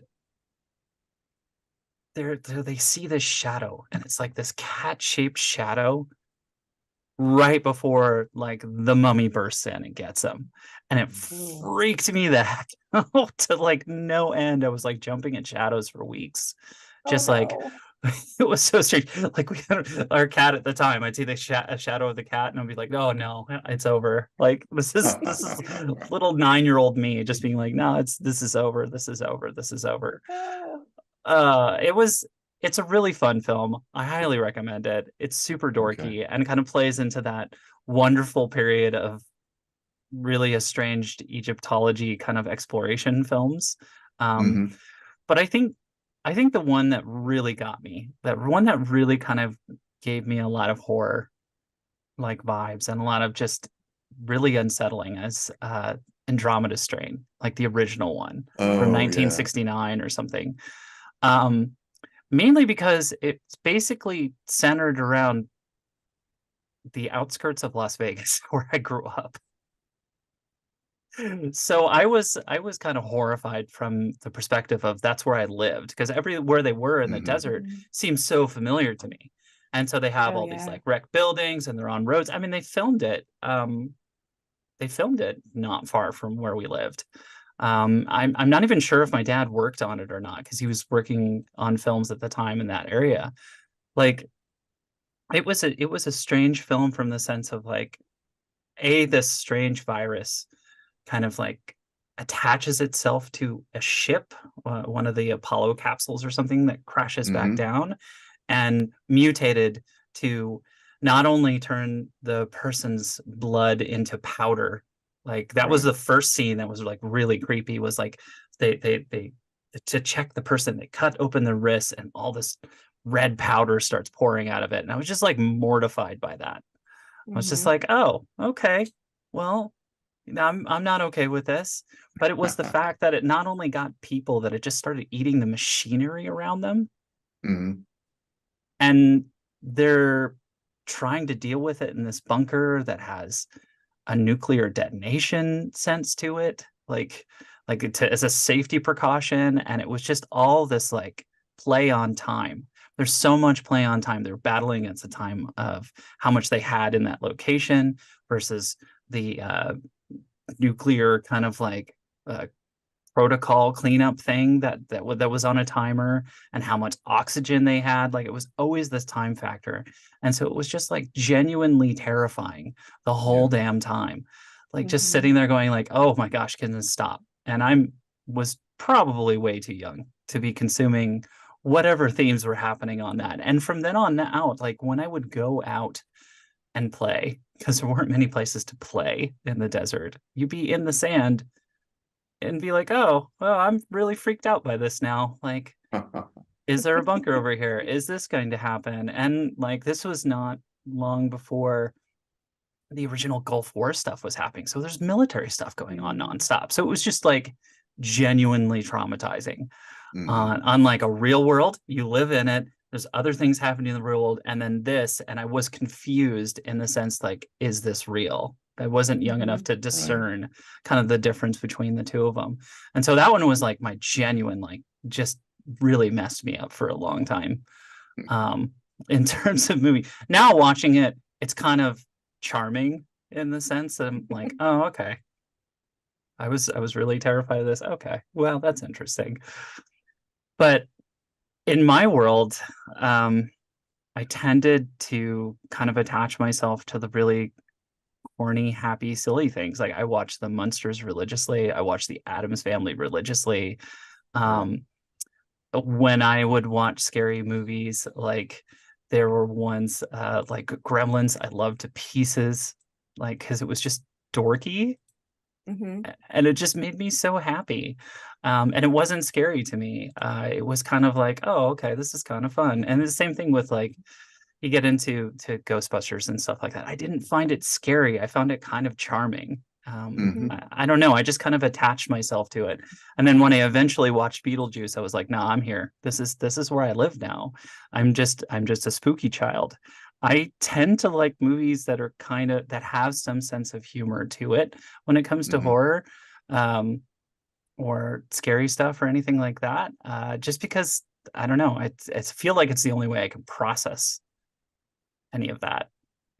they see this shadow, and it's like this cat-shaped shadow right before like the mummy bursts in and gets them. And it freaked me the heck out to like no end. I was like jumping at shadows for weeks. Like it was so strange. Like we had our cat at the time. I'd see the shadow of the cat, and I'd be like, "Oh no, it's over." Like this is little 9-year-old me just being like, "No, this is over. This is over. This is over." It's a really fun film. I highly recommend it. It's super dorky and kind of plays into that wonderful period of really estranged Egyptology kind of exploration films. But I think the one that really got me, that one that really kind of gave me a lot of horror like vibes and a lot of just really unsettling, as Andromeda Strain, like the original one from 1969 or something. Mainly because it's basically centered around the outskirts of Las Vegas, where I grew up. So I was kind of horrified from the perspective of that's where I lived, because everywhere they were in the Mhm. desert seemed so familiar to me. And so they have Oh all these yeah. like wrecked buildings and they're on roads. I mean, they filmed it not far from where we lived. I'm not even sure if my dad worked on it or not, because he was working on films at the time in that area. Like it was a strange film from the sense of like this strange virus kind of like attaches itself to a ship, one of the Apollo capsules or something, that crashes back Mhm. down and mutated to not only turn the person's blood into powder. Like that was Right. the first scene that was like really creepy, was like they to check the person, they cut open the wrist and all this red powder starts pouring out of it. And I was just like mortified by that. I was just Hmm. like, oh, okay. Well, I'm not okay with this. But it was the fact that it not only got people, that it just started eating the machinery around them, Mhm. and they're trying to deal with it in this bunker that has a nuclear detonation sense to it, as a safety precaution. And it was just all this like play on time. There's so much play on time. They're battling against the time of how much they had in that location versus the nuclear kind of like uh, protocol cleanup thing that was on a timer, and how much oxygen they had. Like it was always this time factor. And so it was just like genuinely terrifying the whole Yeah. damn time. Like just Hmm. sitting there going like, oh my gosh, can this stop? And I'm was probably way too young to be consuming whatever themes were happening on that. And from then on out, like when I would go out and play, because there weren't many places to play in the desert, you'd be in the sand and be like, oh, well, I'm really freaked out by this now. Like, is there a bunker over here? Is this going to happen? And like, this was not long before the original Gulf War stuff was happening. So there's military stuff going on nonstop. So it was just like genuinely traumatizing. Mhm. Unlike a real world, you live in it. There's other things happening in the real world, and then this, and I was confused in the sense like, is this real? I wasn't young enough Hmm. to Right. discern kind of the difference between the two of them. And so that one was like my genuine, like, just really messed me up for a long time. Um, in terms of movie. Now watching it, it's kind of charming in the sense that I'm like, oh, okay. I was really terrified of this. Okay, well, that's interesting. But in my world, um, I tended to kind of attach myself to the really corny, happy, silly things. Like I watched the Munsters religiously. I watched the Addams Family religiously. Wow. Um, when I would watch scary movies, like there were ones like Gremlins, I loved to pieces, like because it was just dorky Hmm. and it just made me so happy. And it wasn't scary to me. It was kind of like, oh, okay, this is kind of fun. And the same thing with like you get into Ghostbusters and stuff like that. I didn't find it scary. I found it kind of charming. Mhm. I don't know. I just kind of attached myself to it. And then when I eventually watched Beetlejuice, I was like, no, I'm here. This is where I live now. I'm just a spooky child. I tend to like movies that are kind of that have some sense of humor to it when it comes to Mhm. horror, um, or scary stuff or anything like that. Just because I don't know, it's feel like it's the only way I can process any of that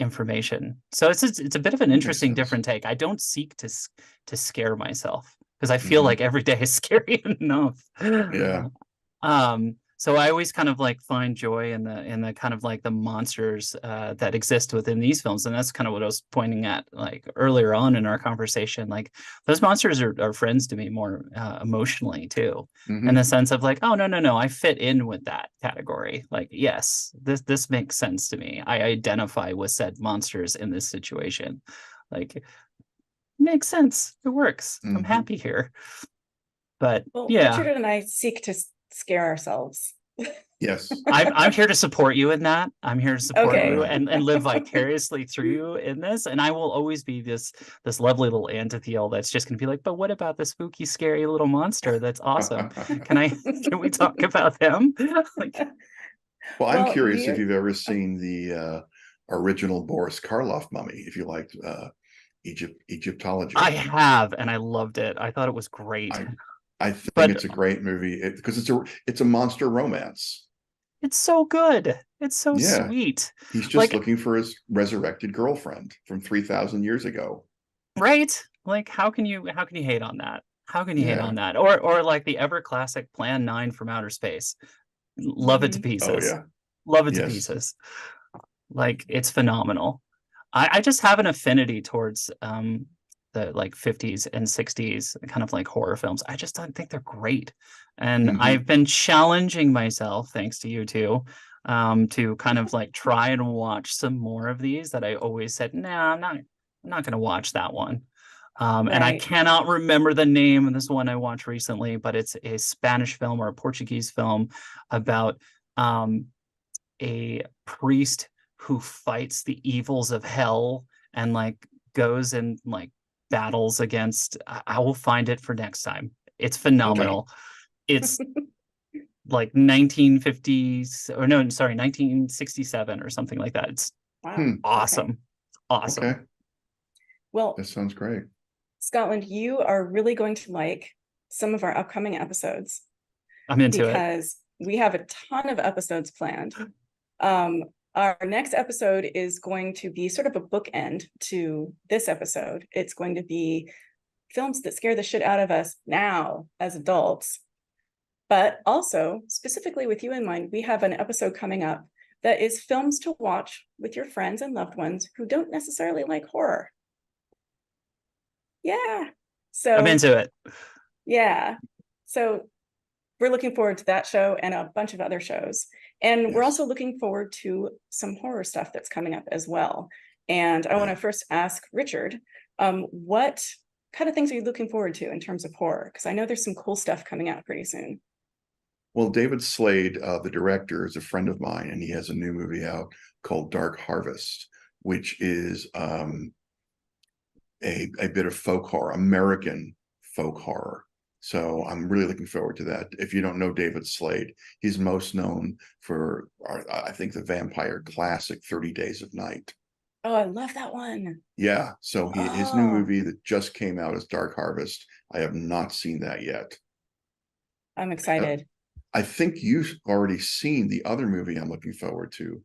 information. So it's a bit of an That makes interesting sense. different take. I don't seek to scare myself because I feel Mhm. like every day is scary enough. Yeah. So I always kind of like find joy in the kind of like the monsters that exist within these films, and that's kind of what I was pointing at like earlier on in our conversation. Like those monsters are friends to me more emotionally too, in the Mhm. sense of like, oh no no no, I fit in with that category. Like yes, this makes sense to me. I identify with said monsters in this situation. Like makes sense. It works. I'm Mhm. happy here. But Well, Richard yeah, and I seek to scare ourselves. Yes. I'm here to support you in that. I'm here to support you Okay. Right. and live vicariously through you in this. And I will always be this lovely little antitheel that's just gonna be like, but what about the spooky, scary little monster? That's awesome. Can I can we talk about them? Like, Well, I'm Well, curious if we're you've ever oh, seen the original Boris Karloff mummy, if you liked Egyptology. I have, and I loved it. I thought it was great. I think But it's a great movie because it's a monster romance. it's so good. It's so Yeah, sweet. he's just Like, looking for his resurrected girlfriend from 3,000 years ago. right? Like, how can you hate on that? How can you hate Yeah. on that? Or like the ever classic Plan 9 from Outer Space. Love it to Mhm. Oh pieces. yeah. Love it to Yes. pieces. Like, it's phenomenal. I just have an affinity towards the like 50s and 60s kind of like horror films. I just don't think they're great. And Hmm. I've been challenging myself, thanks to you two, to kind of like try and watch some more of these that I always said, nah, I'm not gonna watch that one. And I Right. cannot remember the name of this one I watched recently, but it's a Spanish film or a Portuguese film about a priest who fights the evils of hell and like goes and like battles against. I will find it for next time. It's Okay. phenomenal. It's like 1950s or no, sorry, 1967 or something like that. It's Wow. Hmm. Okay. awesome. Okay. Awesome. Well, That sounds great. Scotland, you are really going to like some of our upcoming episodes I'm into it. because we have a ton of episodes planned. Um, our next episode is going to be sort of a bookend to this episode. It's going to be films that scare the shit out of us now as adults. But also, specifically with you in mind, we have an episode coming up that is films to watch with your friends and loved ones who don't necessarily like horror. Yeah. I'm So, into it. yeah. So we're looking forward to that show and a bunch of other shows. And we're Yes. also looking forward to some horror stuff that's coming up as well. And I want Yeah. to first ask Richard, what kind of things are you looking forward to in terms of horror? Because I know there's some cool stuff coming out pretty soon. Well, David Slade, the director, is a friend of mine, and he has a new movie out called Dark Harvest, which is a bit of folk horror, American folk horror. So I'm really looking forward to that. If you don't know David Slade, he's most known for, I think, the vampire classic 30 Days of Night. Oh, I love that one. Yeah. So his new Oh, movie that just came out is Dark Harvest. I have not seen that yet. I'm Uh, excited. I think you've already seen the other movie I'm looking forward to.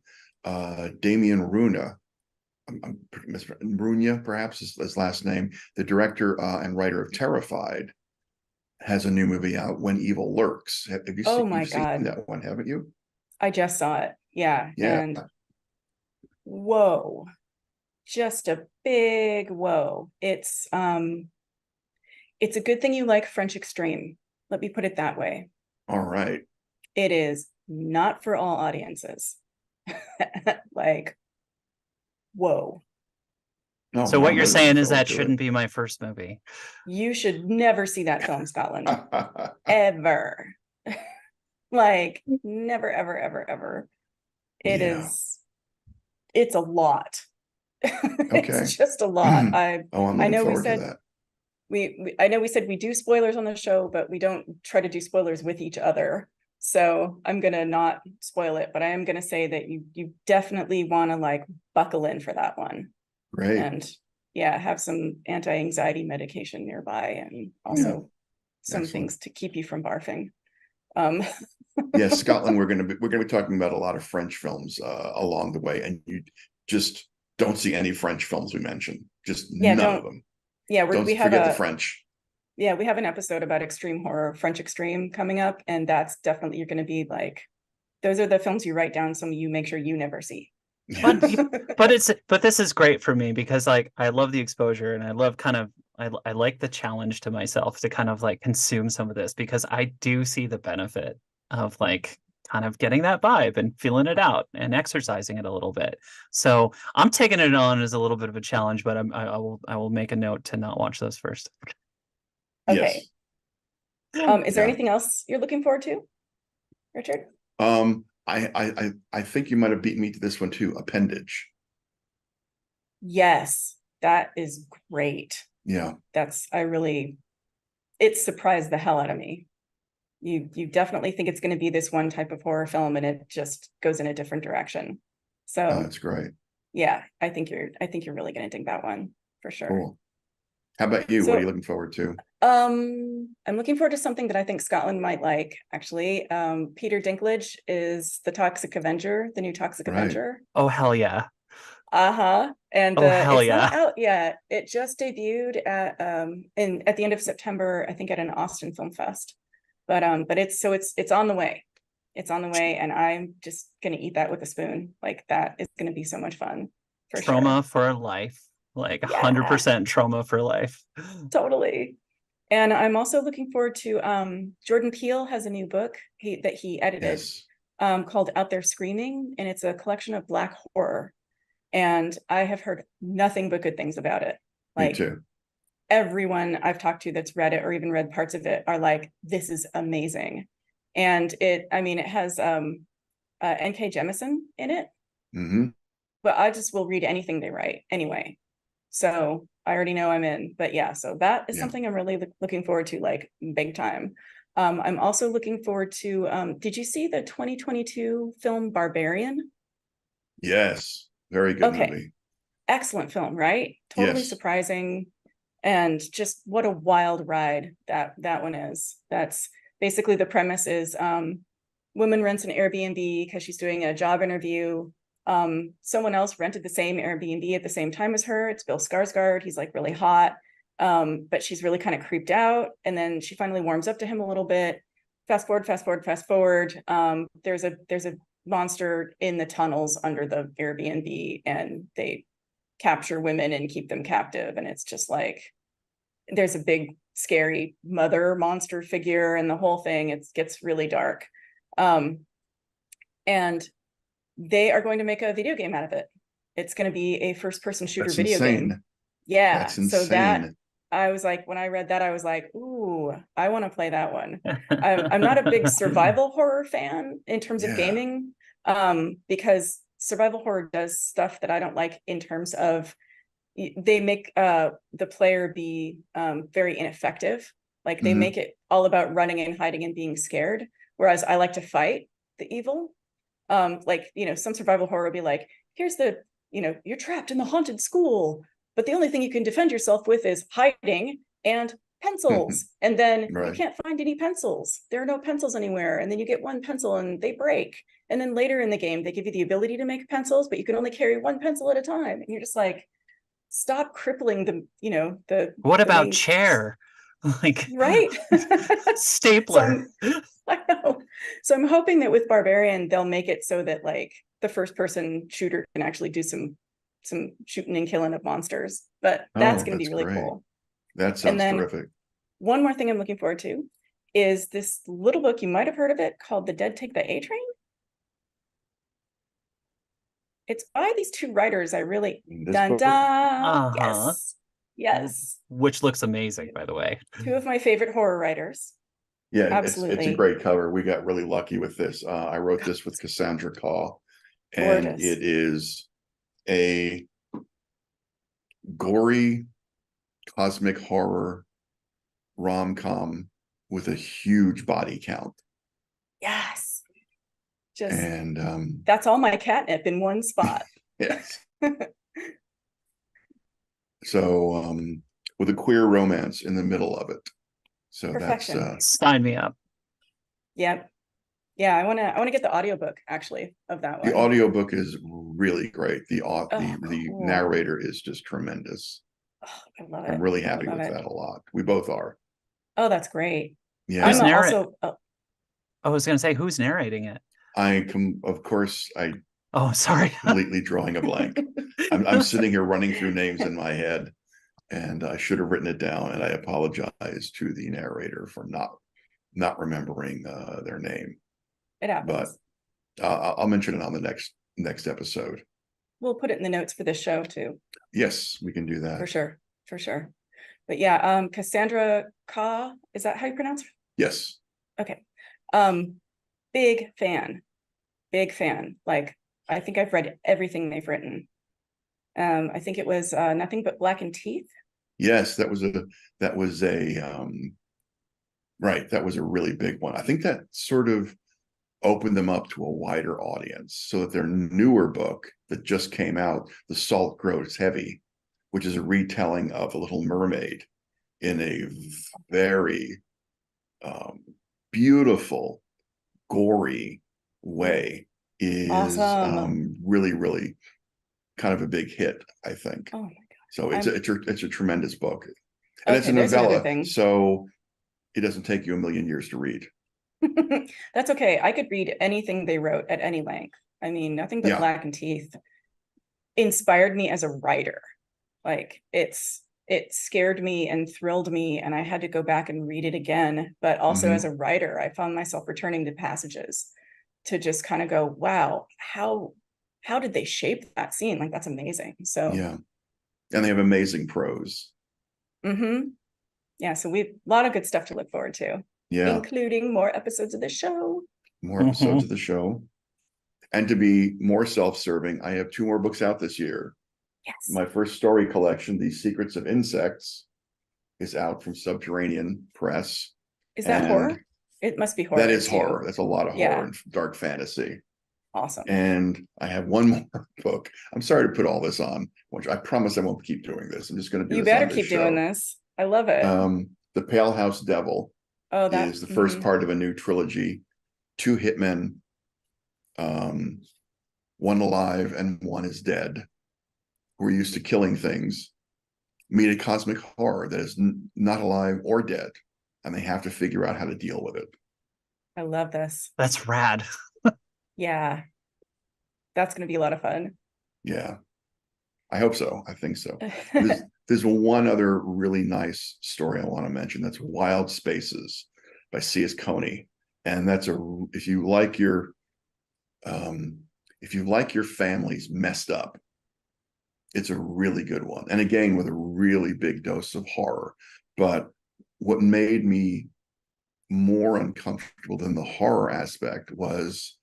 Damien Runa, I'm Runya, perhaps his last name, the director and writer of Terrified, has a new movie out, When Evil Lurks. Have you Oh seen my you've seen God. that one, haven't you? I just saw it. Yeah. Yeah. And whoa, just a big whoa. It's a good thing you like French Extreme. Let me put it that way. All right. It is not for all audiences. Like, whoa. No, So well, what I'm you're really looking saying is forward that to shouldn't be my first movie. You should never see that film, Scotland. it. Ever. Like, never, ever, ever, ever. Yeah. It's a lot. Okay. It's just a lot. Oh, I'm I looking know we forward to said that. I know we said we do spoilers on the show, but we don't try to do spoilers with each other. So I'm gonna not spoil it, but I am gonna say that you definitely want to like buckle in for that one. Great. And yeah, have some anti-anxiety medication nearby and Yeah. also some Excellent. things to keep you from barfing. Um, Yes, Scotland. We're gonna be talking about a lot of French films along the way, and you just don't see any French films we mentioned. Just yeah, none of don't them. yeah, Don't we have forget the a French. yeah, we have an episode about extreme horror, French extreme coming up, and that's definitely you're gonna be like, those are the films you write down, some you make sure you never see. But Yes. but this is great for me because like I love the exposure and I love kind of I like the challenge to myself to kind of like consume some of this because I do see the benefit of like kind of getting that vibe and feeling it out and exercising it a little bit. So I'm taking it on as a little bit of a challenge, but I will make a note to not watch those first. Okay. Yes. Is there Yeah. anything else you're looking forward to, Richard? I think you might have beat me to this one too. Appendage. Yes, that is great. Yeah. It surprised the hell out of me. You definitely think it's going to be this one type of horror film and it just goes in a different direction. So It's great. yeah, I think you're really going to dig that one for sure. Cool. How about you? What So are you looking forward to? I'm looking forward to something that I think Scotland might like, actually. Peter Dinklage is the Toxic Avenger, the new Toxic Right. Avenger. Oh, hell yeah. Uh-huh. And Oh, hell it's yeah. not out yet. It just debuted at the end of September, I think at an Austin Film Fest. But it's on the way. It's on the way, and I'm just gonna eat that with a spoon. Like, that is gonna be so much fun for Trauma sure. for life. Like Yeah, 100% trauma for life. totally. And I'm also looking forward to Jordan Peele has a new book that he edited Yes. called Out There Screaming, and it's a collection of Black horror. And I have heard nothing but good things about it. Me Like, too. everyone I've talked to that's read it or even read parts of it are like, this is amazing. And it has N.K. Jemisin in it, Hmm. but I just will read anything they write anyway. So I already know I'm in. But yeah, so that is Yeah. something I'm really looking forward to, like, big time. I'm also looking forward to, did you see the 2022 film Barbarian? Yes. Very good Okay, movie. excellent film, right? Totally Yes. surprising. And just what a wild ride that one is. That's basically the premise is woman rents an Airbnb because she's doing a job interview. Someone else rented the same Airbnb at the same time as her. It's Bill Skarsgård. He's like really hot. But she's really kind of creeped out. And then she finally warms up to him a little bit. Fast forward, fast forward, fast forward. There's a monster in the tunnels under the Airbnb, and they capture women and keep them captive. And it's just like, there's a big scary mother monster figure, and the whole thing, it gets really dark. And they are going to make a video game out of it. It's going to be a first person shooter That's video insane. game. Yeah. That's So that, insane. I was like, when I read that, I was like, ooh, I want to play that one. I'm not a big survival horror fan in terms of Yeah. gaming, because survival horror does stuff that I don't like in terms of they make the player be very ineffective. Like, they Mhm. make it all about running and hiding and being scared, whereas I like to fight the evil. Like, some survival horror will be like, here's you're trapped in the haunted school, but the only thing you can defend yourself with is hiding and pencils. And then you Right. can't find any pencils. There are no pencils anywhere. And then you get one pencil and they break. And then later in the game, they give you the ability to make pencils, but you can only carry one pencil at a time. And you're just like, stop crippling What the about main, chair? Like right? So stapler. I know. So I'm hoping that with Barbarian, they'll make it so that, like, the first person shooter can actually do some shooting and killing of monsters. But that's Oh, going to be that's really great. cool. That And sounds then terrific. one more thing I'm looking forward to is this little book, you might have heard of it, called The Dead Take the A Train. It's by these two writers. I really This dun book. dun. Uh-huh. Yes. Which looks amazing, by the way. Two of my favorite horror writers. Yeah, it's a Absolutely great cover. We got really lucky with this. I wrote this with Cassandra Caw, and gorgeous. it is a gory cosmic horror rom-com with a huge body count. Yes. Just And that's all my catnip in one spot. yes. So with a queer romance in the middle of it. So Perfection. that's Sign me up. Yep. Yeah, I want to get the audiobook, actually, of that one. the audiobook is really great. The cool. narrator is just tremendous. Oh, I love it. I'm really I happy love with it. that a lot. We both are. Oh, that's great. Yeah. Who's I'm narrating? also I was gonna say, who's narrating it? Of course, I Oh, sorry. completely drawing a blank. I'm sitting here running through names in my head, and I should have written it down, and I apologize to the narrator for not remembering their name. It happens. But I'll mention it on the next episode. We'll put it in the notes for this show too. Yes, we can do that. For sure. For sure. But yeah, Cassandra Caw, is that how you pronounce it? Yes. Okay. Big fan. Big fan. Like, I think I've read everything they've written. I think it was Nothing But Blackened Teeth. Yes, that was a right. That was a really big one. I think that sort of opened them up to a wider audience, so that their newer book that just came out, The Salt Grows Heavy, which is a retelling of The Little Mermaid in a very beautiful, gory way, is Awesome. really, really kind of a big hit, I think. Oh my So I'm it's a tremendous book, and it's okay. a There's another novella, thing. so it doesn't take you a million years to read. That's okay. I could read anything they wrote at any length. I mean, nothing but Yeah. Black and Teeth inspired me as a writer. Like it scared me and thrilled me, and I had to go back and read it again. But also as Hmm. a writer, I found myself returning to passages to just kind of go, wow, how did they shape that scene? Like that's amazing. So Yeah, and they have amazing prose. yeah, so we a lot of good stuff to look forward to, Yeah, including more episodes of the show. more episodes Mhm. of the show. And to be more self-serving, I have 2 more books out this year. Yes. My first story collection, The Secrets of Insects, is out from Subterranean Press. Is that And horror? It must be that horror is too. horror. That's a lot of horror Yeah, and dark fantasy. awesome. And I have one more book. I'm sorry to put all this on, which I promise I won't keep doing this. I'm just going to do You this better on this keep doing show. this. I love it. The Pale House Devil Oh, that is the first part of a new trilogy. 2 hitmen, one alive and one is dead, who are used to killing things, meet a cosmic horror that is not alive or dead, and they have to figure out how to deal with it. I love this. That's rad. Yeah, that's going to be a lot of fun. Yeah, I hope so. I think so. There's one other really nice story I want to mention. That's Wild Spaces by C.S. Coney, and that's a if you like your families messed up, it's a really good one. And again, with a really big dose of horror. But what made me more uncomfortable than the horror aspect was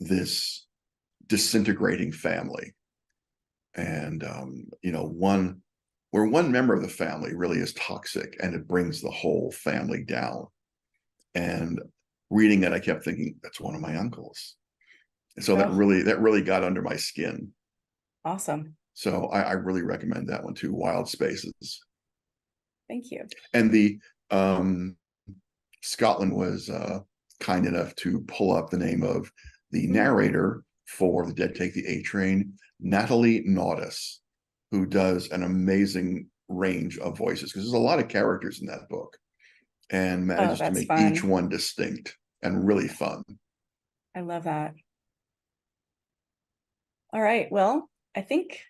this disintegrating family. And, one member of the family really is toxic and it brings the whole family down. And reading it, I kept thinking, that's one of my uncles. And so that Oh, really got under my skin. awesome. So I really recommend that one too, Wild Spaces. Thank you. And the Scotland was kind enough to pull up the name of the narrator for The Dead Take the A Train, Natalie Naudus, who does an amazing range of voices because there's a lot of characters in that book and Oh, manages to that's make each fun. one distinct and really fun. I love that. All right. Well, I think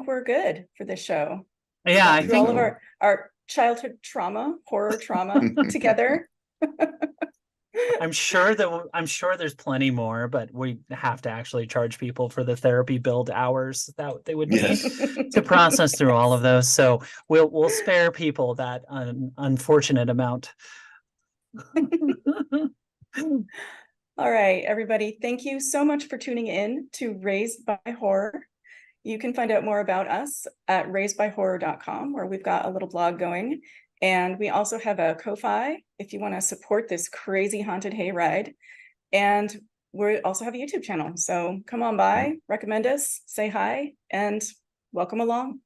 we're good for this show. We Yeah, got I through all think of our childhood trauma, horror trauma together. I'm sure there's plenty more, but we have to actually charge people for the therapy build hours that they would need Yes. to process through all of those. So we'll spare people that unfortunate amount. All right, everybody. Thank you so much for tuning in to Raised by Horror. You can find out more about us at raisedbyhorror.com, where we've got a little blog going. And we also have a Ko-Fi if you want to support this crazy haunted hayride. And we also have a YouTube channel. So come on by, recommend us, say hi, and welcome along.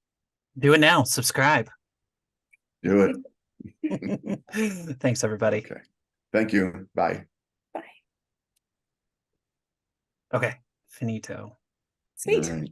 Do it now. Subscribe. Do it. Thanks, everybody. Okay. Thank you. Bye. Bye. Okay. Finito. Sweet. All right.